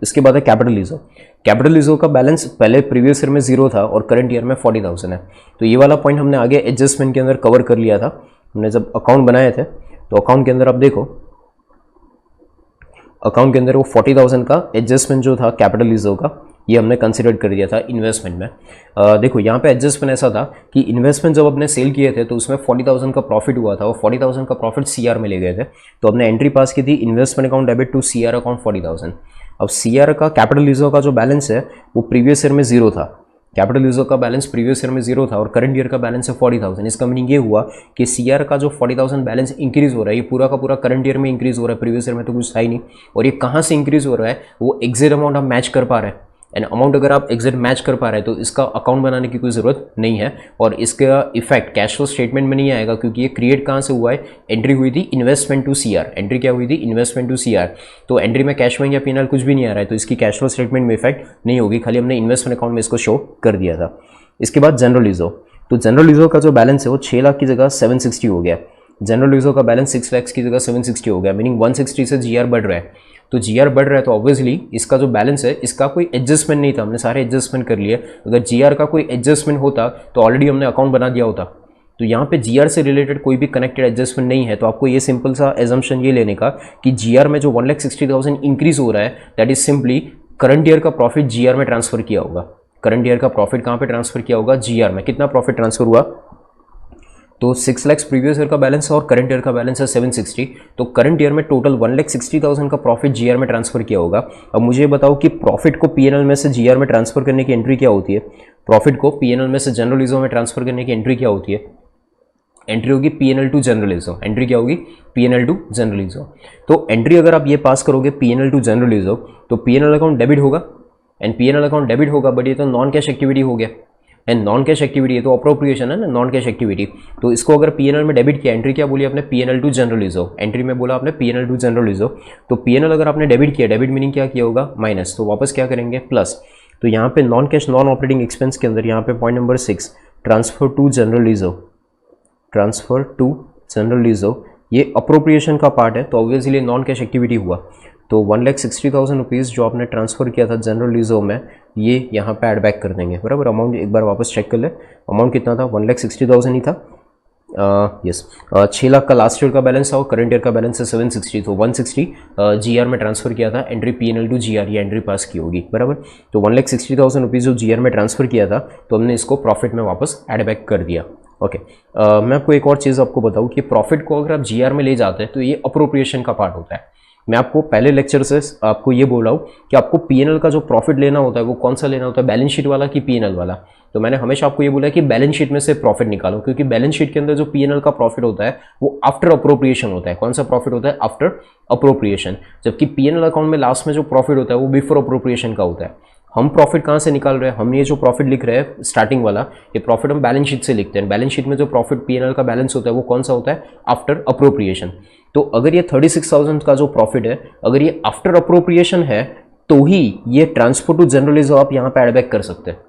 इसके बाद है कैपिटल रिजर्व। कैपिटल रिजर्व का बैलेंस पहले प्रीवियस ईयर में 0 था और करंट ईयर में 40,000 है। तो ये वाला पॉइंट हमने आगे एडजस्टमेंट के अंदर कवर कर लिया था, हमने जब अकाउंट बनाए थे। तो अकाउंट के अंदर आप देखो, अकाउंट के अंदर वो 40,000 का एडजस्टमेंट जो था कैपिटल रिजर्व का, ये हमने कंसिडर कर दिया था इन्वेस्टमेंट में। देखो यहाँ पे एडजस्टमेंट ऐसा था कि इन्वेस्टमेंट जब अपने सेल किए थे तो उसमें 40,000 का प्रॉफिट हुआ था और 40,000 का प्रॉफिट CR में ले गए थे। तो हमने एंट्री पास की थी, investment account debit to CR account 40,000। अब CR का कैपिटल रिजर्व का जो बैलेंस है वो प्रीवियस ईयर में 0 था। कैपिटल रिजर्व का बैलेंस प्रीवियस ईयर में 0 था और करंट ईयर का बैलेंस है 40,000। इसका मीनिंग ये हुआ कि CR का जो 40,000 बैलेंस इंक्रीज हो रहा है, ये पूरा का पूरा करंट ईयर में इंक्रीज हो रहा है, प्रीवियस ईयर में तो कुछ था ही नहीं। और ये कहाँ से इंक्रीज हो रहा है? वो एग्जैक्ट अमाउंट आप मैच कर पा रहे हैं, एंड अमाउंट अगर आप एग्जैक्ट मैच कर पा रहे हैं तो इसका अकाउंट बनाने की कोई ज़रूरत नहीं है और इसका इफेक्ट कैश फ्लो स्टेटमेंट में नहीं आएगा, क्योंकि ये क्रिएट कहाँ से हुआ है? एंट्री हुई थी इन्वेस्टमेंट टू CR। एंट्री क्या हुई थी? Investment to CR। तो एंट्री में कैश में या P&L कुछ भी नहीं आ रहा है, तो इसकी कैश फ्लो स्टेटमेंट में इफेक्ट नहीं होगी, खाली हमने इन्वेस्टमेंट अकाउंट में इसको शो कर दिया था। इसके बाद जनरल रिजर्व। तो जनरल रिजर्व का जो बैलेंस है वो 6 लाख की जगह 760 हो गया। जनरल रिजर्व का बैलेंस 6 लाख की जगह 760 हो गया, मीनिंग 160 से GR बढ़ रहा है। तो GR बढ़ रहा है तो ऑब्वियसली इसका जो बैलेंस है इसका कोई एडजस्टमेंट नहीं था, हमने सारे एडजस्टमेंट कर लिए। अगर GR का कोई एडजस्टमेंट होता तो ऑलरेडी हमने अकाउंट बना दिया होता। तो यहाँ पे GR से रिलेटेड कोई भी कनेक्टेड एडजस्टमेंट नहीं है, तो आपको ये सिंपल सा एजम्पशन ये लेने का कि GR में जो 1,60,000 इंक्रीज हो रहा है that is simply current year का प्रॉफिट GR में ट्रांसफर किया होगा। करंट ईयर का प्रॉफिट कहाँ पे ट्रांसफर किया होगा? GR में। कितना प्रॉफिट ट्रांसफर हुआ? तो 6 लाख प्रीवियस ईयर का बैलेंस है और करंट ईयर का बैलेंस है 760। तो करंट ईयर में टोटल 1,60,000 का प्रॉफिट GR में ट्रांसफर किया होगा। अब मुझे ये बताओ कि प्रॉफिट को P&L में से GR में ट्रांसफर करने की एंट्री क्या होती है? प्रॉफिट को P&L में से जनरल रिजर्व में ट्रांसफर करने की एंट्री क्या होती है? एंट्री होगी P&L to general reserve. Entry क्या होगी? P&L to general reserve. तो एंट्री अगर आप ये पास करोगे P&L टू जनरल रिजर्व तो P&L अकाउंट डेबिट होगा, एंड P&L अकाउंट डेबिट होगा, बट ये तो नॉन कैश एक्टिविटी हो गया, एंड नॉन कैश एक्टिविटी है तो अप्रोप्रिएशन है ना, नॉन कैश एक्टिविटी। तो इसको अगर P&L में डेबिट किया, एंट्री क्या बोली आपने? P&L to general reserve. Entry में बोला आपने P&L टू जनरल रिजर्व। तो P&L अगर आपने डेबिट किया, डेबिट मीनिंग क्या किया होगा? माइनस। तो वापस क्या करेंगे? प्लस। तो यहाँ पे non cash non operating expense के अंदर यहाँ पे point number 6 transfer to general reserve, transfer to general reserve, ये अप्रोप्रिएशन का पार्ट है तो ऑब्वियसली नॉन कैश एक्टिविटी हुआ। तो 1,60,000 रुपीज़ जो आपने ट्रांसफ़र किया था जनरल रिजर्व में, ये यहाँ पे ऐड बैक कर देंगे, बराबर। अमाउंट एक बार वापस चेक कर ले, अमाउंट कितना था? 1,60,000 ही था। यस, 6 लाख का लास्ट ईयर का बैलेंस था और करंट ईयर का बैलेंस है 760। तो 160 GR में ट्रांसफ़र किया था, एंट्री P&L टू GR, ये एंट्री पास की होगी, बराबर। तो 1,60,000 रुपीज़ जो GR में ट्रांसफ़र किया था तो हमने इसको प्रॉफिट में वापस ऐड बैक कर दिया। ओके, मैं आपको एक और चीज़ आपको बताऊँ कि प्रॉफिट को अगर आप GR में ले जाते हैं तो ये अप्रोप्रिएशन का पार्ट होता है। मैं आपको पहले लेक्चर से आपको ये बोल रहा हूँ कि आपको पीएनएल का जो प्रॉफिट लेना होता है वो कौन सा लेना होता है, बैलेंस शीट वाला कि पीएनएल वाला। तो मैंने हमेशा आपको ये बोला कि बैलेंस शीट में से प्रॉफिट निकालो, क्योंकि बैलेंस शीट के अंदर जो पीएनएल का प्रॉफिट होता है वो आफ्टर अप्रोप्रिएशन होता है। कौन सा प्रॉफिट होता है? After appropriation. जबकि पीएनएल अकाउंट में लास्ट में जो प्रॉफिट होता है वो बिफोर अप्रोप्रिएशन का होता है। हम प्रॉफिट कहाँ से निकाल रहे हैं? हम ये जो प्रॉफिट लिख रहे हैं स्टार्टिंग वाला, ये प्रॉफिट हम बैलेंस शीट से लिखते हैं। बैलेंस शीट में जो प्रॉफिट पीएनएल का बैलेंस होता है वो कौन सा होता है? After appropriation. तो अगर ये 36,000 का जो प्रॉफिट है, अगर ये आफ्टर अप्रोप्रिएशन है तो ही ये ट्रांसफर टू जनरल रिजर्व आप यहाँ पे एड बैक कर सकते हैं।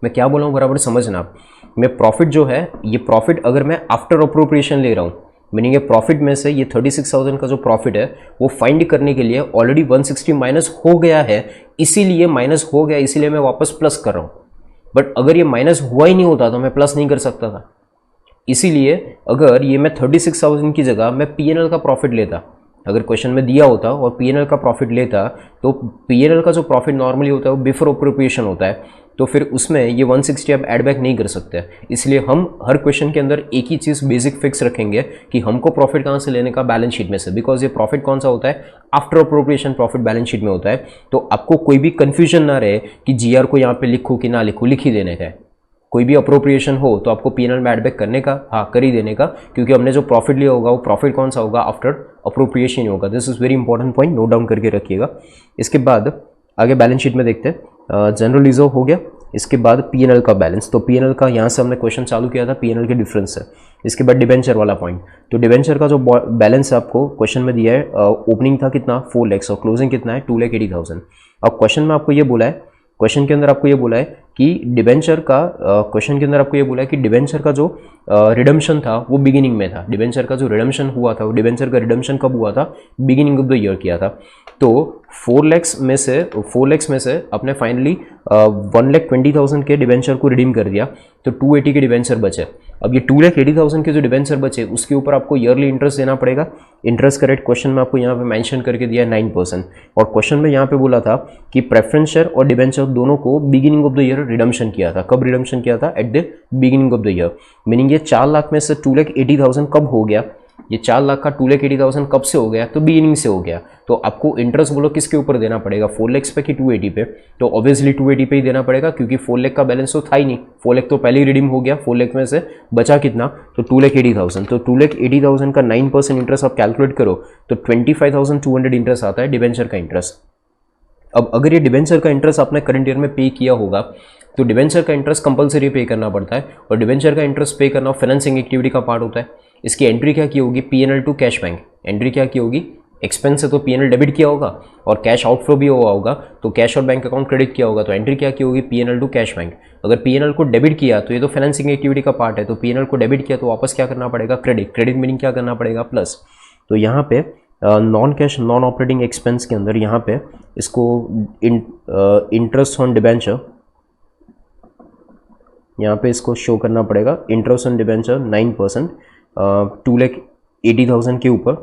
मैं क्या बोल रहा हूँ बराबर समझना आप। मैं प्रॉफिट जो है, ये प्रॉफिट अगर मैं आफ्टर अप्रोप्रिएशन ले रहा हूँ, मीनिंग ये प्रॉफिट में से ये 36,000 का जो प्रॉफिट है वो फाइंड करने के लिए ऑलरेडी 160 माइनस हो गया है, इसीलिए माइनस हो गया, इसीलिए मैं वापस प्लस कर रहा हूँ। बट अगर ये माइनस हुआ ही नहीं होता तो मैं प्लस नहीं कर सकता था। इसीलिए अगर ये मैं 36,000 की जगह मैं पीएनएल का प्रॉफिट लेता, अगर क्वेश्चन में दिया होता और पीएनएल का प्रॉफिट लेता, तो पीएनएल का जो प्रॉफिट नॉर्मली होता है वो बिफोर अप्रोप्रिएशन होता है, तो फिर उसमें ये 160 आप ऐड बैक नहीं कर सकते। इसलिए हम हर क्वेश्चन के अंदर एक ही चीज़ बेसिक फिक्स रखेंगे कि हमको प्रॉफिट कहाँ से लेने का? बैलेंस शीट में से। बिकॉज ये प्रॉफिट कौन सा होता है? After appropriation profit balance sheet में होता है। तो आपको कोई भी कन्फ्यूजन ना रहे कि जीआर को यहाँ पे लिखूँ कि ना लिखूँ, लिख ही देने का है। कोई भी अप्रोप्रिएशन हो तो आपको पीएनएल में ऐड बैक करने का, हाँ कर ही देने का, क्योंकि हमने जो प्रॉफिट लिया होगा वो प्रॉफिट कौन सा होगा? आफ्टर अप्रोप्रिएशन होगा। This is very important point, note down करके रखिएगा। इसके बाद आगे बैलेंस शीट में देखते हैं। जनरल रिजर्व हो गया, इसके बाद पीएनएल का बैलेंस। तो पीएनएल का यहाँ से हमने क्वेश्चन चालू किया था, पीएनएल के डिफरेंस है। इसके बाद डिबेंचर वाला पॉइंट। तो डिबेंचर का जो बैलेंस आपको क्वेश्चन में दिया है, ओपनिंग था कितना? 4 लाख और क्लोजिंग कितना है? 2,80,000। अब क्वेश्चन में आपको ये बोला है, क्वेश्चन के अंदर आपको ये बोला है कि डिबेंचर का, क्वेश्चन के अंदर आपको ये बोला है कि डिबेंचर का जो रिडम्पशन था वो बिगिनिंग में था। डिबेंचर का जो रिडम्पशन हुआ था, वो डिबेंचर का रिडम्पशन कब हुआ था? बिगिनिंग ऑफ द ईयर किया था। तो 4 लाख में से आपने फाइनली 1,20,000 के डिबेंचर को रिडीम कर दिया, तो 280 के डिबेंचर बचे। अब ये 2,80,000 के जो डिबेंचर बचे उसके ऊपर आपको ईयरली इंटरेस्ट देना पड़ेगा। इंटरेस्ट का रेट क्वेश्चन में आपको यहाँ पे मेंशन करके दिया है 9%। और क्वेश्चन में यहाँ पे बोला था कि प्रेफरेंस शेयर और डिबेंचर दोनों को beginning of the year redemption किया था। कब रिडम्पशन किया था? At the beginning of the year. Meaning ये 4 लाख में से 2,80,000 कब हो गया? ये 4 लाख का 2,80,000 कब से हो गया? तो बिगिनिंग से हो गया। तो आपको इंटरेस्ट बोलो किसके ऊपर देना पड़ेगा? 4 लाख पे कि 280 पे? तो ऑब्वियसली 280 पे ही देना पड़ेगा, क्योंकि 4 लाख का बैलेंस तो था ही नहीं। 4 लाख तो पहले ही रिडीम हो गया। 4 लाख में से बचा कितना? तो 2,80,000। तो 2,80,000 का 9% इंटरेस्ट आप कैलकुलेट करो तो 25,200 इंटरेस्ट आता है डिबेंचर का इंटरेस्ट। अब अगर ये डिबेंचर का इंटरेस्ट आपने करंट ईयर में पे किया होगा तो डिबेंचर का इंटरेस्ट कंपलसरी पे करना पड़ता है, और डिबेंचर का इंटरेस्ट पे करना फाइनेंसिंग एक्टिविटी का पार्ट होता है। इसकी एंट्री क्या की होगी? PNL to cash bank. Entry क्या की होगी? एक्सपेंस है तो पीएनएल डेबिट किया होगा, और कैश आउटफ्लो भी हुआ होगा तो कैश और बैंक अकाउंट क्रेडिट किया होगा। तो एंट्री क्या की होगी? PNL to cash bank. अगर पीएनएल को डेबिट किया तो ये तो फाइनेंसिंग एक्टिविटी का पार्ट है, तो पीएनएल को डेबिट किया तो वापस क्या करना पड़ेगा? क्रेडिट। क्रेडिट मीनिंग क्या करना पड़ेगा? प्लस। तो यहाँ पे non cash non operating expense के अंदर यहाँ पे इसको इंटरेस्ट ऑन डिबेंचर, यहाँ पे इसको शो करना पड़ेगा। इंटरेस्ट ऑन डिबेंचर 9%, 2,80,000 के ऊपर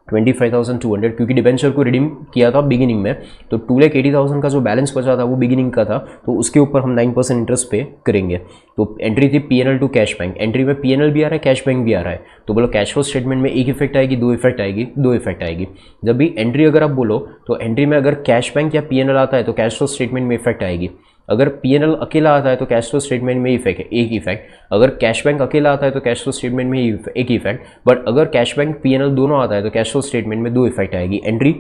25,200, क्योंकि डिबेंचर को रिडीम किया था बिगिनिंग में, तो 2,80,000 का जो बैलेंस बचा था वो बिगिनिंग का था, तो उसके ऊपर हम 9% इंटरेस्ट पे करेंगे। तो एंट्री थी PNL to cash bank. Entry में पीएनएल भी आ रहा है, कैश बैंक भी आ रहा है, तो बोलो कैश फ्लो स्टेटमेंट में एक इफेक्ट आएगी, दो इफेक्ट आएगी? दो इफेक्ट आएगी। जब भी एंट्री अगर आप बोलो तो एंट्री में अगर कैश बैंक या पीएनएल आता है तो कैश फ्लो स्टेटमेंट में इफेक्ट आएगी। अगर पीएनएल अकेला आता है तो कैश फ्लो स्टेटमेंट में इफेक्ट है, एक इफेक्ट। अगर कैश बैंक अकेला आता है तो कैश फ्लो स्टेटमेंट में एक इफेक्ट। बट अगर कैश बैंक पीएनएल दोनों आता है तो कैश फ्लो स्टेटमेंट में दो इफेक्ट आएगी। एंट्री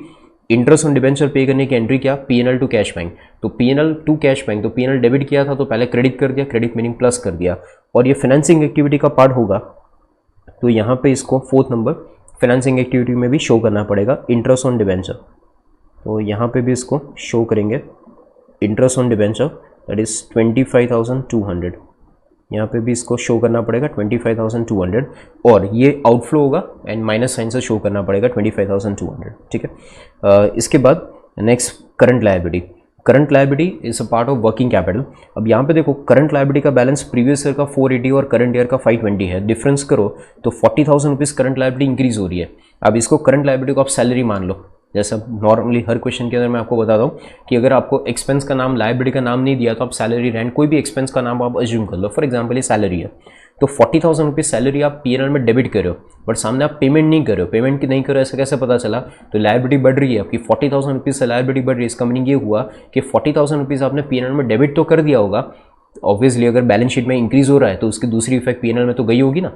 इंटरेस्ट ऑन डिबेंचर पे करने की एंट्री क्या? PNL to cash bank. तो पीएनएल टू कैश बैंक, तो पीएनएल डेबिट किया था तो पहले क्रेडिट कर दिया, क्रेडिट मीनिंग प्लस कर दिया, और ये फाइनेंसिंग एक्टिविटी का पार्ट होगा। तो यहाँ पे इसको 4th नंबर फाइनेंसिंग एक्टिविटी में भी शो करना पड़ेगा, इंटरेस्ट ऑन डिबेंचर। तो यहाँ पे भी इसको शो करेंगे, interest on debenture that is 25,200। यहाँ पे भी इसको शो करना पड़ेगा 25,200, और ये आउटफ्लो होगा एंड माइनस साइन से शो करना पड़ेगा 25,200। ठीक है। इसके बाद next current liability. Current liability is a part of working capital. अब यहाँ पे देखो करंट लायबिलिटी का बैलेंस प्रीवियस ईयर का 480 और करंट ईयर का 520 है। डिफरेंस करो तो 40,000 रुपीज़ करंट लायबिलिटी इंक्रीज हो रही है। अब इसको करंट लायबिलिटी को आप सैलरी मान लो, जैसा नॉर्मली हर क्वेश्चन के अंदर मैं आपको बताता हूँ कि अगर आपको एक्सपेंस का नाम, लायबिलिटी का नाम नहीं दिया तो आप सैलरी, रेंट, कोई भी एक्सपेंस का नाम आप अज्यूम कर लो। फॉर एग्जांपल ये सैलरी है, तो 40,000 रुपीज़ सैलरी आप P&L में डेबिट कर रहे हो, बट सामने आप पेमेंट नहीं कर रहे हो। पेमेंट की नहीं कर रहे हो, ऐसा कैसे पता चला? तो लायबिलिटी बढ़ रही है आपकी, 40,000 रुपीज़ से लायबिलिटी बढ़ रही है। इसका मीनिंग ये हुआ कि 40,000 रुपीज़ आपने P&L में डेबिट तो कर दिया होगा। ऑब्वियसली अगर बैलेंस शीट में इंक्रीज हो रहा है तो उसकी दूसरी इफेक्ट P&L में तो गई होगी ना।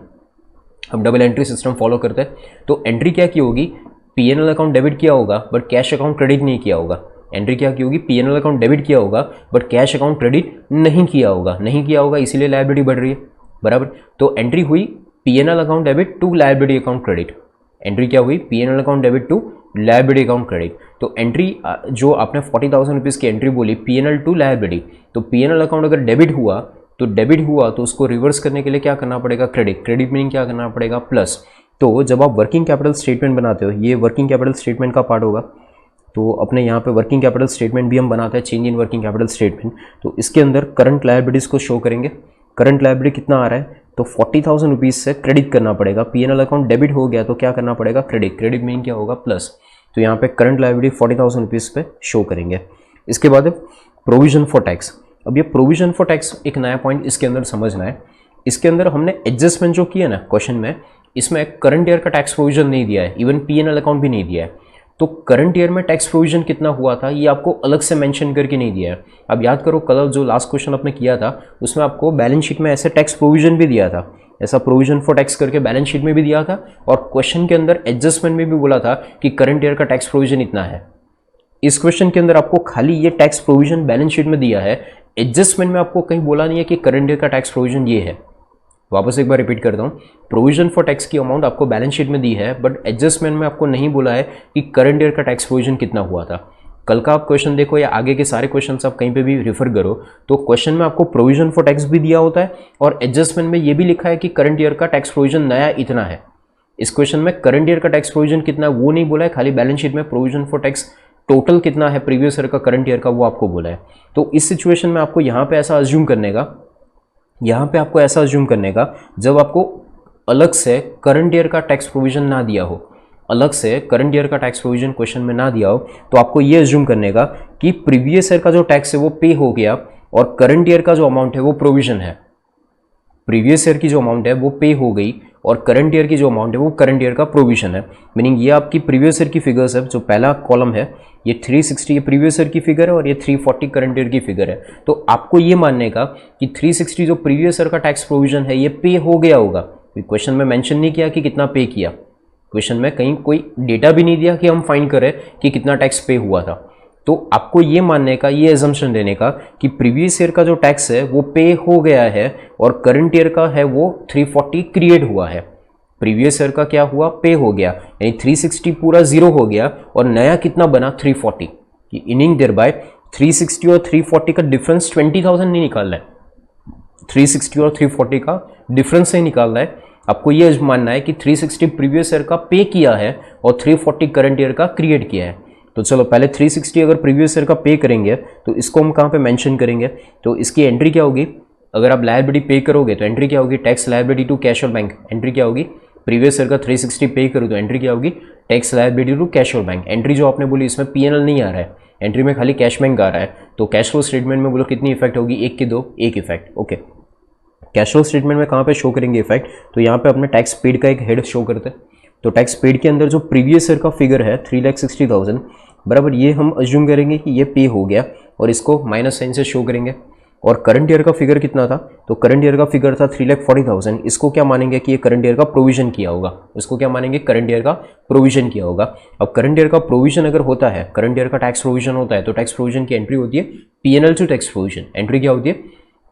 हम डबल एंट्री सिस्टम फॉलो करते हैं, तो एंट्री क्या की होगी? P&L अकाउंट डेबिट किया होगा बट कैश अकाउंट क्रेडिट नहीं किया होगा। एंट्री क्या की होगी? P&L अकाउंट डेबिट किया होगा बट कैश अकाउंट क्रेडिट नहीं किया होगा, इसीलिए लायबिलिटी बढ़ रही है, बराबर। तो एंट्री हुई P&L account debit to liability account credit. Entry क्या हुई? P&L account debit to liability account credit. तो एंट्री जो आपने 40,000 रुपीज़ की एंट्री बोली P&L टू लायबिलिटी, तो P&L अकाउंट अगर डेबिट हुआ तो उसको रिवर्स करने के लिए क्या करना पड़ेगा? क्रेडिट मीनिंग क्या करना पड़ेगा? प्लस। तो जब आप वर्किंग कैपिटल स्टेटमेंट बनाते हो, ये वर्किंग कैपिटल स्टेटमेंट का पार्ट होगा, तो अपने यहाँ पे वर्किंग कैपिटल स्टेटमेंट भी हम बनाते हैं, change in working capital statement. तो इसके अंदर करंट लायबिलिटीज़ को शो करेंगे। करंट लायबिलिटी कितना आ रहा है? तो 40,000 रुपीज़ से क्रेडिट करना पड़ेगा। P&L अकाउंट डेबिट हो गया तो क्या करना पड़ेगा? क्रेडिट मीनिंग क्या होगा? प्लस। तो यहाँ पे करंट लायबिलिटी 40,000 रुपीज़ पे शो करेंगे। इसके बाद प्रोविजन फॉर टैक्स। अब ये प्रोविजन फॉर टैक्स एक नया पॉइंट इसके अंदर समझना है। इसके अंदर हमने एडजस्टमेंट जो किया ना क्वेश्चन में, इसमें करंट ईयर का टैक्स प्रोविजन नहीं दिया है, इवन P&L अकाउंट भी नहीं दिया है। तो करंट ईयर में टैक्स प्रोविजन कितना हुआ था ये आपको अलग से मेंशन करके नहीं दिया है। अब याद करो, कल जो लास्ट क्वेश्चन आपने किया था उसमें आपको बैलेंस शीट में ऐसे टैक्स प्रोविजन भी दिया था, ऐसा प्रोविजन फॉर टैक्स करके बैलेंस शीट में भी दिया था, और क्वेश्चन के अंदर एडजस्टमेंट में भी बोला था कि करंट ईयर का टैक्स प्रोविजन इतना है। इस क्वेश्चन के अंदर आपको खाली ये टैक्स प्रोविजन बैलेंस शीट में दिया है, एडजस्टमेंट में आपको कहीं बोला नहीं है कि करंट ईयर का टैक्स प्रोविजन ये है। वापस एक बार रिपीट करता हूँ, प्रोविजन फॉर टैक्स की अमाउंट आपको बैलेंस शीट में दी है, बट एडजस्टमेंट में आपको नहीं बोला है कि करंट ईयर का टैक्स प्रोविजन कितना हुआ था। कल का आप क्वेश्चन देखो या आगे के सारे क्वेश्चंस आप कहीं पे भी रेफर करो, तो क्वेश्चन में आपको प्रोविजन फॉर टैक्स भी दिया होता है और एडजस्टमेंट में ये भी लिखा है कि करंट ईयर का टैक्स प्रोविजन नया इतना है। इस क्वेश्चन में करंट ईयर का टैक्स प्रोविजन कितना है वो नहीं बोला है, खाली बैलेंस शीट में प्रोविजन फॉर टैक्स टोटल कितना है प्रीवियस ईयर का करंट ईयर का वो आपको बोला है। तो इस सिचुएशन में आपको यहाँ पे ऐसा अज्यूम करने का, जब आपको अलग से करंट ईयर का टैक्स प्रोविजन ना दिया हो, क्वेश्चन में ना दिया हो, तो आपको ये अज्यूम करने का कि प्रीवियस ईयर का जो टैक्स है वो पे हो गया और करंट ईयर का जो अमाउंट है वो प्रोविजन है। प्रीवियस ईयर की जो अमाउंट है वो पे हो गई और करंट ईयर की जो अमाउंट है वो करंट ईयर का प्रोविजन है। मीनिंग ये आपकी प्रीवियस ईयर की फिगर्स है, जो पहला कॉलम है ये 360 ये प्रीवियस ईयर की फिगर है और ये 340 करंट ईयर की फिगर है। तो आपको ये मानने का कि 360 जो प्रीवियस ईयर का टैक्स प्रोविजन है ये पे हो गया होगा। क्वेश्चन में मेंशन नहीं किया कि कितना पे किया, क्वेश्चन में कहीं कोई डेटा भी नहीं दिया कि हम फाइंड करें कि कितना टैक्स पे हुआ था। तो आपको ये मानने का, ये एजम्पशन देने का कि प्रीवियस ईयर का जो टैक्स है वो पे हो गया है और करंट ईयर का है वो 340 क्रिएट हुआ है। प्रीवियस ईयर का क्या हुआ? पे हो गया, यानी 360 पूरा जीरो हो गया और नया कितना बना? 340। मीनिंग देयर बाय 360 और 340 का डिफरेंस 20,000 नहीं निकालना है, 360 और 340 का डिफरेंस ही निकालना है। आपको ये मानना है कि 360 प्रीवियस ईयर का पे किया है और 340 करंट ईयर का क्रिएट किया है। तो चलो पहले 360 अगर प्रीवियस ईयर का पे करेंगे तो इसको हम कहाँ पे मेंशन करेंगे? तो इसकी एंट्री क्या होगी? अगर आप लायबिलिटी पे करोगे तो एंट्री क्या होगी? टैक्स लायबिलिटी टू कैश और बैंक। एंट्री क्या होगी? प्रीवियस ईयर का 360 पे करो तो एंट्री क्या होगी? टैक्स लायबिलिटी टू कैश और बैंक। एंट्री जो आपने बोली इसमें P&L नहीं आ रहा है, एंट्री में खाली कैश बैंक आ रहा है। तो कैश फ्लो स्टेटमेंट में बोलो कितनी इफेक्ट होगी? एक की दो, एक effect. Okay, cash flow statement में कहाँ पे शो करेंगे इफेक्ट? तो यहाँ पे अपने टैक्स पेड का एक हेड शो करते हैं। तो टैक्स पेड के अंदर जो प्रीवियस ईयर का फिगर है 3,60,000 बराबर, ये हम अज्यूम करेंगे कि ये पे हो गया और इसको माइनस साइन से शो करेंगे। और करंट ईयर का फिगर कितना था? तो करंट ईयर का फिगर था 3,40,000। इसको क्या मानेंगे कि ये करंट ईयर का प्रोविजन किया होगा, इसको क्या मानेंगे? करंट ईयर का प्रोविजन किया होगा। अब करंट ईयर का प्रोविजन अगर होता है, करंट ईयर का टैक्स प्रोविजन होता है, तो टैक्स प्रोविजन की एंट्री होती है P&L to tax provision. Entry क्या होती है?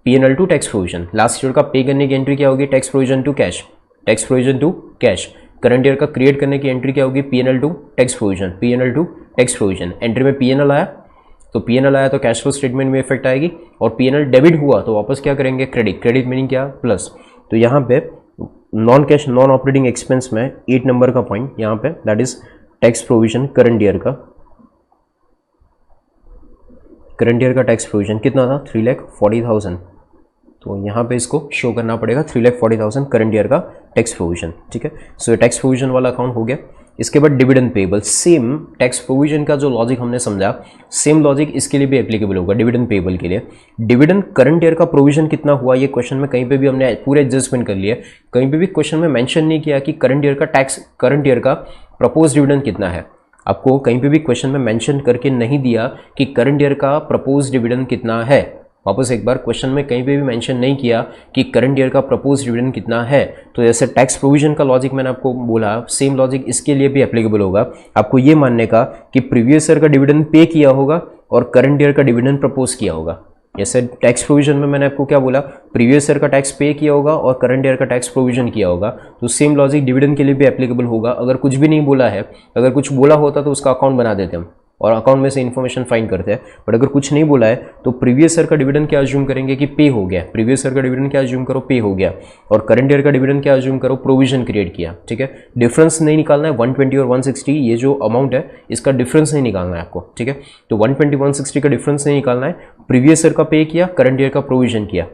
P&L to tax provision. Last year का पे करने की एंट्री क्या होगी? Tax provision to cash, tax provision to cash. Current year का क्रिएट करने की एंट्री क्या होगी? P&L to tax provision, P&L to tax provision. Entry में P&L आया तो P&L आया तो कैश फ्लो स्टेटमेंट में इफेक्ट आएगी, और P&L डेबिट हुआ तो वापस क्या करेंगे? क्रेडिट मीनिंग क्या? प्लस। तो यहाँ पे non cash non operating expense में 8 नंबर का पॉइंट यहाँ पे, that is tax provision current year का। करंट ईयर का टैक्स प्रोविजन कितना था? 3,40,000। तो यहाँ पे इसको शो करना पड़ेगा 3,40,000 करंट ईयर का टैक्स प्रोविजन। ठीक है, सो ये टैक्स प्रोविजन वाला अकाउंट हो गया। इसके बाद dividend payable, same tax provision का जो लॉजिक हमने समझा, सेम लॉजिक इसके लिए भी एप्लीकेबल होगा डिविडेंड पेबल के लिए। डिविडेंड करंट ईयर का प्रोविजन कितना हुआ, ये क्वेश्चन में कहीं पे भी हमने पूरे एडजस्टमेंट कर लिया, कहीं पे भी क्वेश्चन में मेंशन नहीं किया कि करंट ईयर का प्रपोज डिविडेंड कितना है। आपको कहीं पे भी क्वेश्चन में मेंशन करके नहीं दिया कि करंट ईयर का प्रपोज डिविडेंड कितना है। वापस एक बार, क्वेश्चन में कहीं पे भी मेंशन नहीं किया कि करंट ईयर का प्रपोज डिविडेंड कितना है। तो जैसे टैक्स प्रोविजन का लॉजिक मैंने आपको बोला, सेम लॉजिक इसके लिए भी एप्लीकेबल होगा। आपको ये मानने का कि प्रीवियस ईयर का डिविडेंड पे किया होगा और करंट ईयर का डिविडेंड प्रपोज किया होगा। जैसे टैक्स प्रोविजन में मैंने आपको क्या बोला, प्रीवियस ईयर का टैक्स पे किया होगा और करंट ईयर का टैक्स प्रोविजन किया होगा। तो सेम लॉजिक डिविडेंड के लिए भी एप्लीकेबल होगा। अगर कुछ भी नहीं बोला है, अगर कुछ बोला होता तो उसका अकाउंट बना देते हम और अकाउंट में से इन्फॉर्मेशन फाइंड करते हैं। बट अगर कुछ नहीं बोला है तो प्रीवियस ईयर का डिविडेंड क्या अज्यूम करेंगे कि पे हो गया, प्रीवियस ईयर का डिविडेंड क्या अज्यूम करो, पे हो गया, और करंट ईयर का डिविडेंड क्या अज्यूम करो, प्रोविजन क्रिएट किया। ठीक है, डिफरेंस नहीं निकालना है 120 और 160, ये जो अमाउंट है इसका डिफरेंस नहीं निकालना है आपको। ठीक है, तो 120 160 का डिफरेंस नहीं निकालना है, प्रीवियस ईयर का पे किया, करंट ईयर का प्रोविजन किया।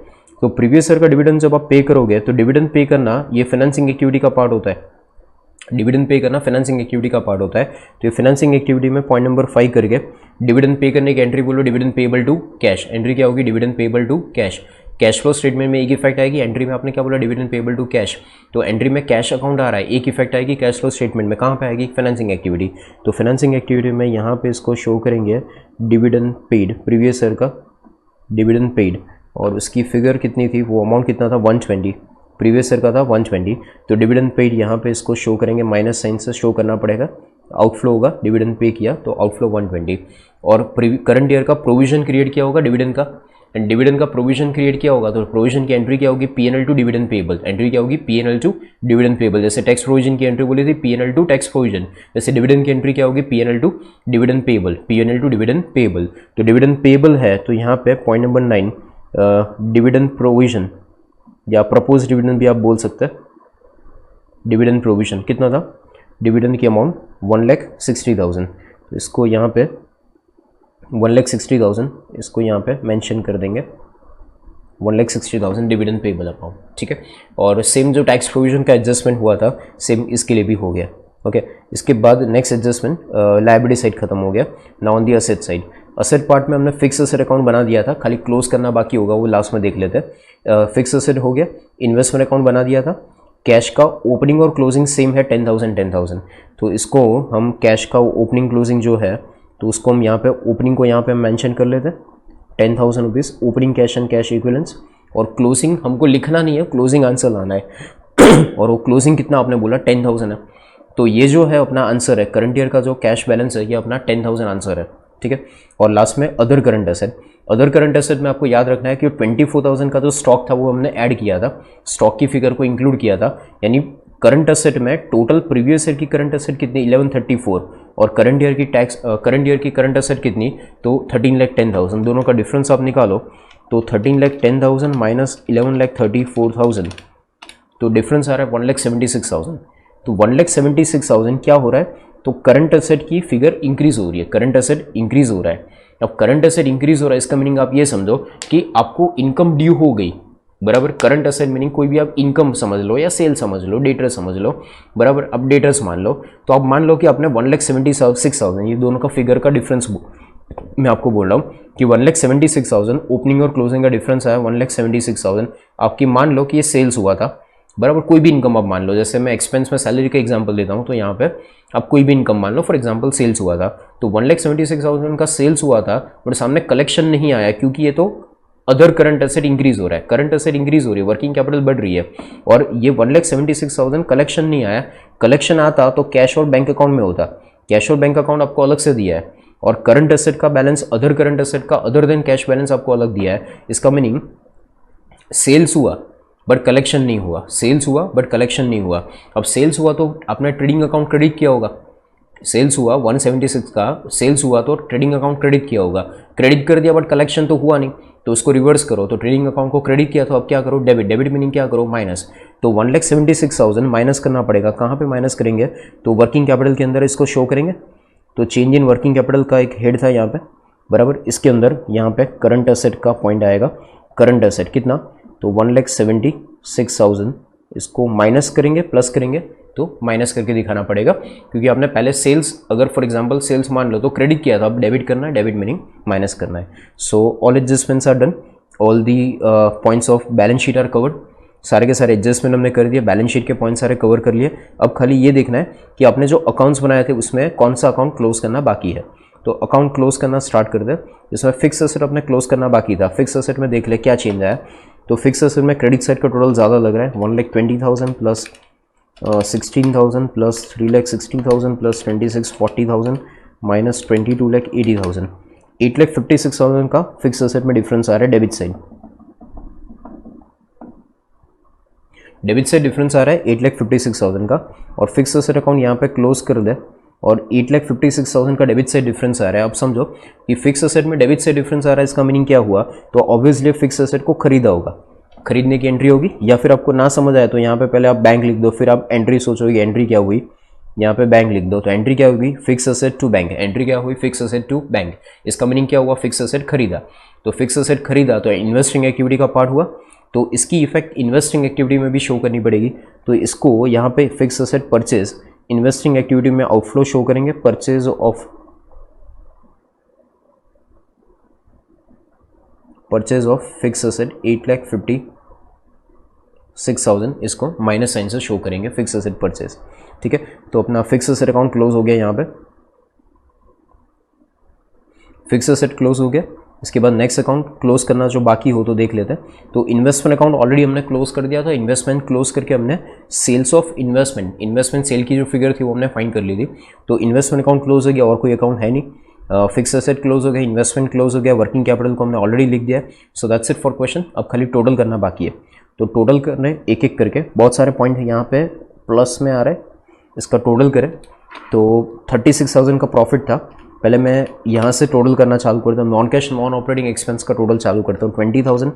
तो प्रीवियस ईयर का डिविडेंड जब आप पे करोगे तो डिविडेंड पे करना ये फाइनेंसिंग एक्टिविटी का पार्ट होता है। डिविडेंड पे करना फाइनेंसिंग एक्टिविटी का पार्ट होता है। तो ये फाइनेंसिंग एक्टिविटी में पॉइंट नंबर 5 करके डिविडेंड पे करने की एंट्री बोलो, dividend payable to cash. Entry क्या होगी, dividend payable to cash. Cash flow statement में एक इफेक्ट आएगी, एंट्री में आपने क्या बोला, डिविडेंड पेबल टू कैश। तो एंट्री में कैश अकाउंट आ रहा है, एक इफेक्ट आएगी कैश फ्लो स्टेटमेंट में, कहाँ पे आएगी, फाइनेंसिंग एक्टिविटी। तो फाइनेंसिंग एक्टिविटी में यहाँ पे इसको शो करेंगे डिविडेंड पेड, प्रीवियस ईयर का डिविडेंड पेड, और उसकी फिगर कितनी थी, वो अमाउंट कितना था 120, प्रीवियस ईयर का था 120। तो डिविडेंड पेड यहाँ पे इसको शो करेंगे, माइनस साइन से शो करना पड़ेगा, आउटफ्लो होगा, डिविडेंड पे किया तो आउटफ्लो 120। और करंट ईयर का प्रोविजन क्रिएट किया होगा डिविडेंड का, एंड डिविडेंड का प्रोविजन क्रिएट किया होगा तो प्रोविजन की एंट्री क्या होगी, PNL to dividend payable. Entry क्या होगी, पीएनएल टू डिविडेंड पेबल। जैसे टैक्स प्रोविजन की एंट्री बोली थी पीएनएल टू टैक्स प्रोविजन, जैसे डिविडेंड की एंट्री क्या होगी, PNL to dividend payable, PNL to dividend payable. तो डिविडेंड पेबल है तो यहाँ पे पॉइंट नंबर 9 डिविडेंड प्रोविजन या प्रपोज डिविडेंड भी आप बोल सकते हैं। डिविडेंड प्रोविजन कितना था, डिविडेंड की अमाउंट 1,60,000, तो इसको यहाँ पे 1,60,000 इसको यहाँ पे मेंशन कर देंगे, 1,60,000 डिविडेंड पेबल अमाउंट। ठीक है, और सेम जो टैक्स प्रोविजन का एडजस्टमेंट हुआ था सेम इसके लिए भी हो गया। ओके, इसके बाद नेक्स्ट एडजस्टमेंट लायबिलिटी साइड खत्म हो गया। Now on the asset side, asset part में हमने फिक्स असेट अकाउंट बना दिया था, खाली क्लोज करना बाकी होगा, वो लास्ट में देख लेते हैं। फिक्स असेट हो गया, इन्वेस्टमेंट अकाउंट बना दिया था, कैश का ओपनिंग और क्लोजिंग सेम है 10,000, तो इसको हम कैश का ओपनिंग क्लोजिंग जो है तो उसको हम यहाँ पे ओपनिंग को यहाँ पे मेंशन कर लेते हैं 10,000 rupees opening cash and cash equivalents, और क्लोजिंग हमको लिखना नहीं है, क्लोजिंग आंसर लाना है और वो क्लोजिंग कितना आपने बोला 10,000 है। तो ये जो है अपना आंसर है, करंट ईयर का जो कैश बैलेंस है ये अपना 10,000 आंसर है। ठीक है, और लास्ट में other current asset, other current asset में आपको याद रखना है कि 24,000 का जो स्टॉक था वो हमने ऐड किया था, स्टॉक की फिगर को इंक्लूड किया था। यानी करंट एसेट में टोटल प्रीवियस ईयर की करंट एसेट कितनी 1134 और करंट ईयर की करंट एसेट कितनी तो 13,10,000, दोनों का डिफरेंस आप निकालो तो 13,10,000 माइनस 11,34,000, तो डिफरेंस आ रहा है 1,76,000। तो 1,76,000 क्या हो रहा है, तो करंट एसेट की फिगर इंक्रीज हो रही है, करंट एसेट इंक्रीज हो रहा है। अब करंट एसेट इंक्रीज हो रहा है इसका मीनिंग आप ये समझो कि आपको इनकम ड्यू हो गई, बराबर। करंट एसेट मीनिंग कोई भी आप इनकम समझ लो या सेल समझ लो, डेटर्स समझ लो, बराबर। अब डेटर्स मान लो, तो आप मान लो कि आपने 1,76,000, ये दोनों का फिगर का डिफरेंस मैं आपको बोल रहा हूँ कि 1,76,000 ओपनिंग और क्लोजिंग का डिफरेंस आया 1,76,000, आपकी मान लो कि ये सेल्स हुआ था, बराबर। कोई भी इनकम आप मान लो, जैसे मैं एक्सपेंस में सैलरी का एग्जांपल देता हूँ, तो यहाँ पे आप कोई भी इनकम मान लो, फॉर एग्जांपल सेल्स हुआ था, तो 1,76,000 का सेल्स हुआ था, बट सामने कलेक्शन नहीं आया क्योंकि ये तो अदर करंट एसेट इंक्रीज हो रहा है, करंट एसेट इंक्रीज हो रही है, वर्किंग कैपिटल बढ़ रही है, और ये 1,76,000 कलेक्शन नहीं आया। कलेक्शन आता तो कैश और बैंक अकाउंट में होता, कैश और बैंक अकाउंट आपको अलग से दिया है, और करंट एसेट का बैलेंस अदर करंट एसेट का अदर देन कैश बैलेंस आपको अलग दिया है। इसका मीनिंग सेल्स हुआ बट कलेक्शन नहीं हुआ, सेल्स हुआ बट कलेक्शन नहीं हुआ। अब सेल्स हुआ तो आपने ट्रेडिंग अकाउंट क्रेडिट किया होगा, सेल्स हुआ 176 का सेल्स हुआ तो ट्रेडिंग अकाउंट क्रेडिट किया होगा, क्रेडिट कर दिया बट कलेक्शन तो हुआ नहीं, तो उसको रिवर्स करो, तो ट्रेडिंग अकाउंट को क्रेडिट किया तो अब क्या करो, डेबिट, डेबिट मीनिंग क्या करो, माइनस। तो 1,76,000 माइनस करना पड़ेगा, कहाँ पे माइनस करेंगे, तो वर्किंग कैपिटल के अंदर इसको शो करेंगे। तो चेंज इन वर्किंग कैपिटल का एक हेड था यहाँ पे, बराबर। इसके अंदर यहाँ पे करंट एसेट का पॉइंट आएगा, करंट एसेट कितना, तो 1,76,000 इसको माइनस करेंगे प्लस करेंगे, तो माइनस करके दिखाना पड़ेगा, क्योंकि आपने पहले सेल्स, अगर फॉर एग्जांपल सेल्स मान लो तो क्रेडिट किया था, अब डेबिट करना है, डेबिट मीनिंग माइनस करना है। So all adjustments are done, all the points of balance sheet are covered, सारे के सारे एडजस्टमेंट हमने कर दिया, बैलेंस शीट के पॉइंट सारे कवर कर लिए। अब खाली ये देखना है कि आपने जो अकाउंट्स बनाए थे उसमें कौन सा अकाउंट क्लोज करना बाकी है। तो अकाउंट क्लोज करना स्टार्ट कर दे। इसमें फिक्स एसेट अपने क्लोज करना बाकी था, फिक्स एसेट में देख ले क्या चेंज आया। तो फिक्स एसेट में क्रेडिट साइड का टोटल ज़्यादा लग रहा है, 1,20,000 प्लस 16,000 प्लस 3,60,000 प्लस 26,40,000 माइनस 22,80,000, 8,56,000 का फिक्स एसेट में डिफरेंस आ रहा है debit side. Debit side difference आ रहा है 8,56,000 का, और फिक्स एसेट अकाउंट यहाँ पे क्लोज कर दे और 8,56,000 का डेबिट साइड डिफरेंस आ रहा है। अब समझो कि फिक्स एसेट में डेबिट साइड डिफरेंस आ रहा है, इसका मीनिंग क्या हुआ, तो ऑब्वियसली फिक्स एसेट को खरीदा होगा, खरीदने की एंट्री होगी। या फिर आपको ना समझ आए तो यहाँ पे पहले आप बैंक लिख दो, फिर आप एंट्री सोचोगे एंट्री क्या हुई, यहाँ पे बैंक लिख दो, तो एंट्री क्या होगी, fix asset to bank, entry क्या हुई, फिक्स एसेट टू बैंक। इसका मीनिंग क्या हुआ, फिक्स एसेट खरीदा, तो फिक्स एसेट खरीदा तो इन्वेस्टिंग एक्टिविटी का पार्ट हुआ, तो इसकी इफेक्ट इन्वेस्टिंग एक्टिविटी में भी शो करनी पड़ेगी। तो इसको यहाँ पे fix asset purchase investing activity में आउटफ्लो शो करेंगे, परचेज ऑफ फिक्स एसेट 8,56,000, इसको माइनस साइन से शो करेंगे फिक्स एसेट परचेज। ठीक है, तो अपना फिक्स एसेट अकाउंट क्लोज हो गया, यहाँ पे फिक्स एसेट क्लोज हो गया। इसके बाद नेक्स्ट अकाउंट क्लोज करना जो बाकी हो तो देख लेते हैं। तो इन्वेस्टमेंट अकाउंट ऑलरेडी हमने क्लोज कर दिया था, इन्वेस्टमेंट क्लोज करके हमने सेल्स ऑफ इन्वेस्टमेंट सेल की जो फिगर थी वो हमने फाइंड कर ली थी। तो इन्वेस्टमेंट अकाउंट क्लोज हो गया, और कोई अकाउंट है नहीं। फिक्स एसेट क्लोज हो गया, इन्वेस्टमेंट क्लोज हो गया, वर्किंग कैपिटल को हमने ऑलरेडी लिख दिया है। So that's it for question. अब खाली टोटल करना बाकी है, तो टोटल करने एक एक करके, बहुत सारे पॉइंट यहाँ पे प्लस में आ रहे हैं, इसका टोटल करें तो 36,000 का प्रॉफिट था। पहले मैं यहाँ से टोटल करना चालू करता हूँ, non cash non operating expense का टोटल चालू करता हूँ। 20,000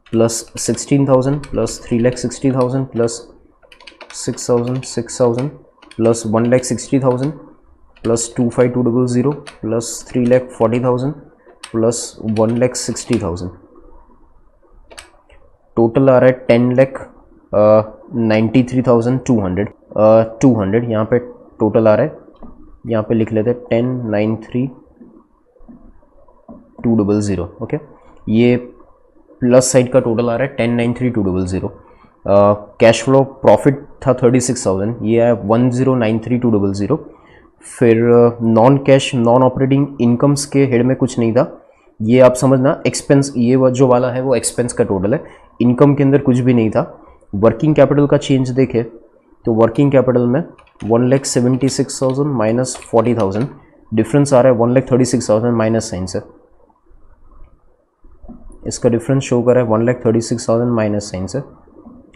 plus 16,000 plus 3,60,000 plus 6,000 plus 1,60,000 plus 25,200 plus 3,40,000 plus 1,60,000, total आ रहा है 10,93,200 यहाँ पे टोटल आ रहा है। यहाँ पे लिख लेते हैं 10,93,200। ओके, ये प्लस साइड का टोटल आ रहा है 10,93,200। कैश फ्लो प्रॉफिट था 36,000, ये है 10,93,200। फिर non cash non operating incomes के हेड में कुछ नहीं था, ये आप समझना एक्सपेंस, ये जो वाला है वो एक्सपेंस का टोटल है, इनकम के अंदर कुछ भी नहीं था। वर्किंग कैपिटल का चेंज देखे तो वर्किंग कैपिटल में 1,76,000 माइनस 40,000, डिफरेंस आ रहा है 1,36,000 माइनस साइन से, इसका डिफरेंस शो कर रहा है 1,36,000 माइनस साइन से।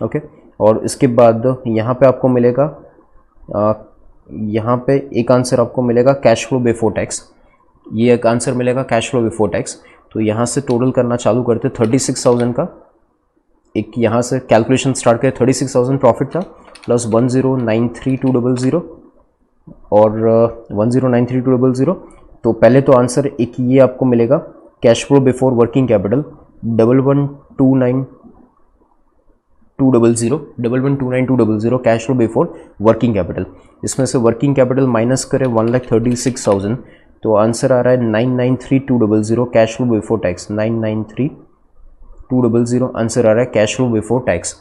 ओके, और इसके बाद यहाँ पे आपको मिलेगा, यहाँ पे एक आंसर आपको मिलेगा कैश फ्लो बिफोर टैक्स, ये एक आंसर मिलेगा कैश फ्लो बिफोर टैक्स। तो यहाँ से टोटल करना चालू करते 36,000 का, एक यहाँ से कैलकुलेशन स्टार्ट करें। 36,000 प्रॉफिट था प्लस 10,93,200 और 10,93,200। तो पहले तो आंसर एक ये आपको मिलेगा cash flow before working capital 11,29,200 cash flow before working capital. इसमें से वर्किंग कैपिटल माइनस करें 1,36,000, तो आंसर आ रहा है 9,93,200 cash flow before tax, 9,93,200 answer आ रहा है cash flow before tax.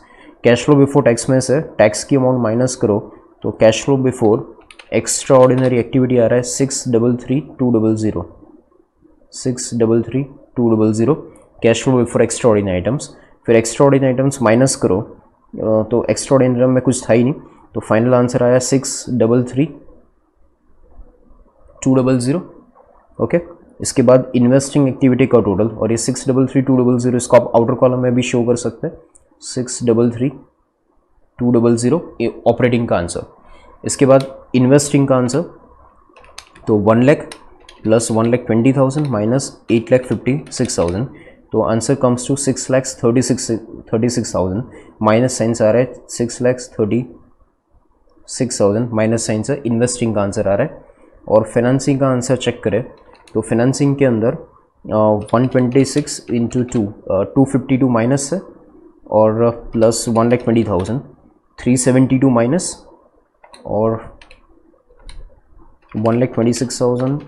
Cash flow before tax में से टैक्स की अमाउंट माइनस करो तो cash flow before extraordinary activity आ रहा है 633,200, 633,200 cash flow before extraordinary items. फिर एक्स्ट्रा ऑर्डिनरी आइटम्स माइनस करो तो एक्स्ट्रा ऑर्डिनरी में कुछ था ही नहीं, तो फाइनल आंसर आया 633,200। ओके, इसके बाद इन्वेस्टिंग एक्टिविटी का टोटल, और ये 633,200 इसको आप आउटर कॉलम में भी शो कर सकते हैं, 633,200 ये ऑपरेटिंग का आंसर। इसके बाद इन्वेस्टिंग का आंसर तो 1 लाख प्लस 1,20,000 माइनस 8,56,000, तो आंसर कम्स टू 6,36,000 माइनस साइंस आ रहा है 6,36,000 माइनस साइंस है, इन्वेस्टिंग का आंसर आ रहा है। और फाइनेंसिंग का आंसर चेक करें तो फाइनेंसिंग के अंदर 126 इंटू 252 माइनस है और प्लस 1,20,000, 372 माइनस और 1,26,000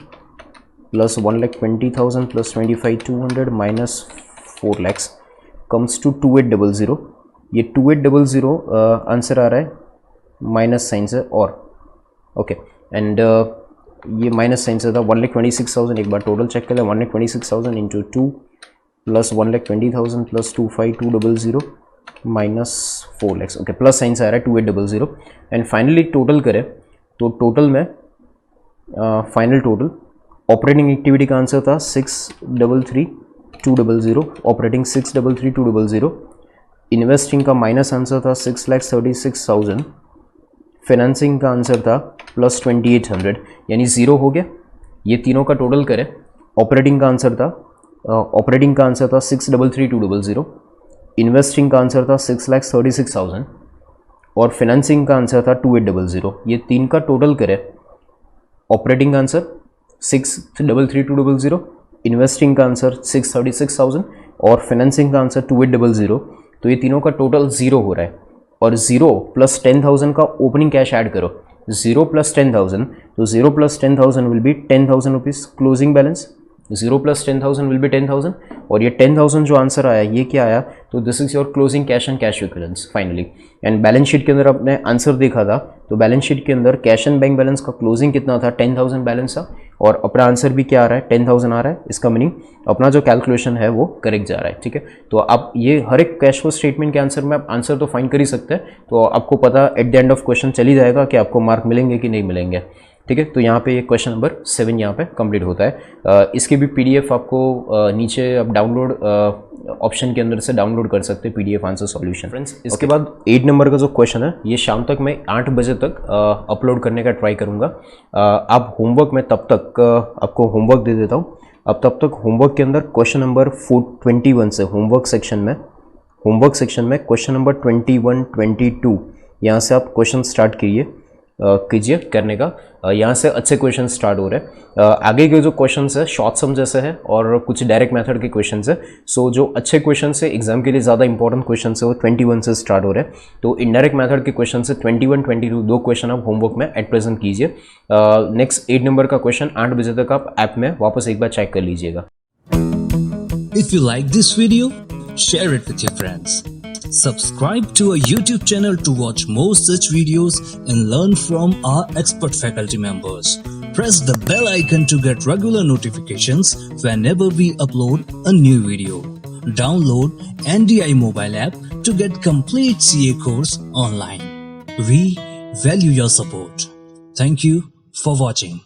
plus 1,20,000 plus 25,200 minus 4 lakhs comes to 2800. ये 2800 आंसर आ रहा है, माइनस साइन से और ओके एंड ये माइनस साइन से था 1,26,000. एक बार टोटल चेक कर ले, 1,26,000 into 2 plus 1,20,000 plus 25,200 minus 4 lakhs. Okay plus sign से आ रहा है 2800 एंड फाइनली टोटल करें तो टोटल में फाइनल टोटल ऑपरेटिंग एक्टिविटी का आंसर था 633,200, ऑपरेटिंग 633,200. इन्वेस्टिंग का माइनस आंसर था 6,36,000. फाइनेंसिंग का आंसर था प्लस 2,800, यानी ज़ीरो हो गया. ये तीनों का टोटल करें, ऑपरेटिंग का आंसर था 6,33,200, इन्वेस्टिंग का आंसर था 6,36,000 और फाइनेंसिंग का आंसर था 2,800. ये तीन का टोटल करें, ऑपरेटिंग का आंसर 6,33,200, इन्वेस्टिंग का आंसर 6,36,000 और फाइनेंसिंग का आंसर 2,800. तो ये तीनों का टोटल ज़ीरो हो रहा है और 0 प्लस 10,000 का ओपनिंग कैश ऐड करो. 0 प्लस 10,000, तो 0 plus 10,000 will be 10,000 rupees closing balance. 0 plus 10,000 will be 10,000 और ये 10,000 जो आंसर आया ये क्या आया, तो this is your closing cash and cash equivalence finally. And balance sheet के अंदर आपने आंसर देखा था, तो बैलेंस शीट के अंदर कैश एंड बैंक बैलेंस का क्लोजिंग कितना था, 10,000 बैलेंस था और अपना आंसर भी क्या आ रहा है, 10,000 आ रहा है. इसका मीनिंग अपना जो कैलकुलेशन है वो करेक्ट जा रहा है. ठीक है, तो आप ये हर एक कैश फ्लो स्टेटमेंट के आंसर में आप आंसर तो फाइंड कर ही सकते हैं. तो आपको पता at the end of question चल ही जाएगा कि आपको मार्क मिलेंगे कि नहीं मिलेंगे. ठीक है, तो यहाँ पे ये क्वेश्चन नंबर 7 यहाँ पे कंप्लीट होता है. इसके भी पीडीएफ आपको नीचे आप डाउनलोड ऑप्शन के अंदर से डाउनलोड कर सकते हैं पीडीएफ आंसर सॉल्यूशन. फ्रेंड्स, इसके बाद 8 नंबर का जो क्वेश्चन है ये शाम तक मैं 8 बजे तक अपलोड करने का ट्राई करूँगा. आप होमवर्क में तब तक आपको होमवर्क दे देता हूँ. अब तब तक होमवर्क के अंदर क्वेश्चन नंबर 21 से होमवर्क सेक्शन में क्वेश्चन नंबर 21, 22 यहाँ से आप क्वेश्चन स्टार्ट कीजिए करने का. यहाँ से अच्छे क्वेश्चन स्टार्ट हो रहे हैं. आगे के जो क्वेश्चंस है शॉर्ट सम जैसे है और कुछ डायरेक्ट मेथड के क्वेश्चंस है. सो जो अच्छे क्वेश्चन है एग्जाम के लिए ज़्यादा इंपॉर्टेंट क्वेश्चन है वो 21 से स्टार्ट हो रहे हैं. तो इनडायरेक्ट मेथड के क्वेश्चन से 21, 22 दो क्वेश्चन आप होमवर्क में एट प्रेजेंट कीजिए. नेक्स्ट 8 नंबर का क्वेश्चन 8 बजे तक आप ऐप में वापस एक बार चेक कर लीजिएगा. If you like this video, share it with your friends. Subscribe to our YouTube channel to watch more such videos and learn from our expert faculty members. Press the bell icon to get regular notifications whenever we upload a new video. Download NDI mobile app to get complete CA course online. We value your support. Thank you for watching.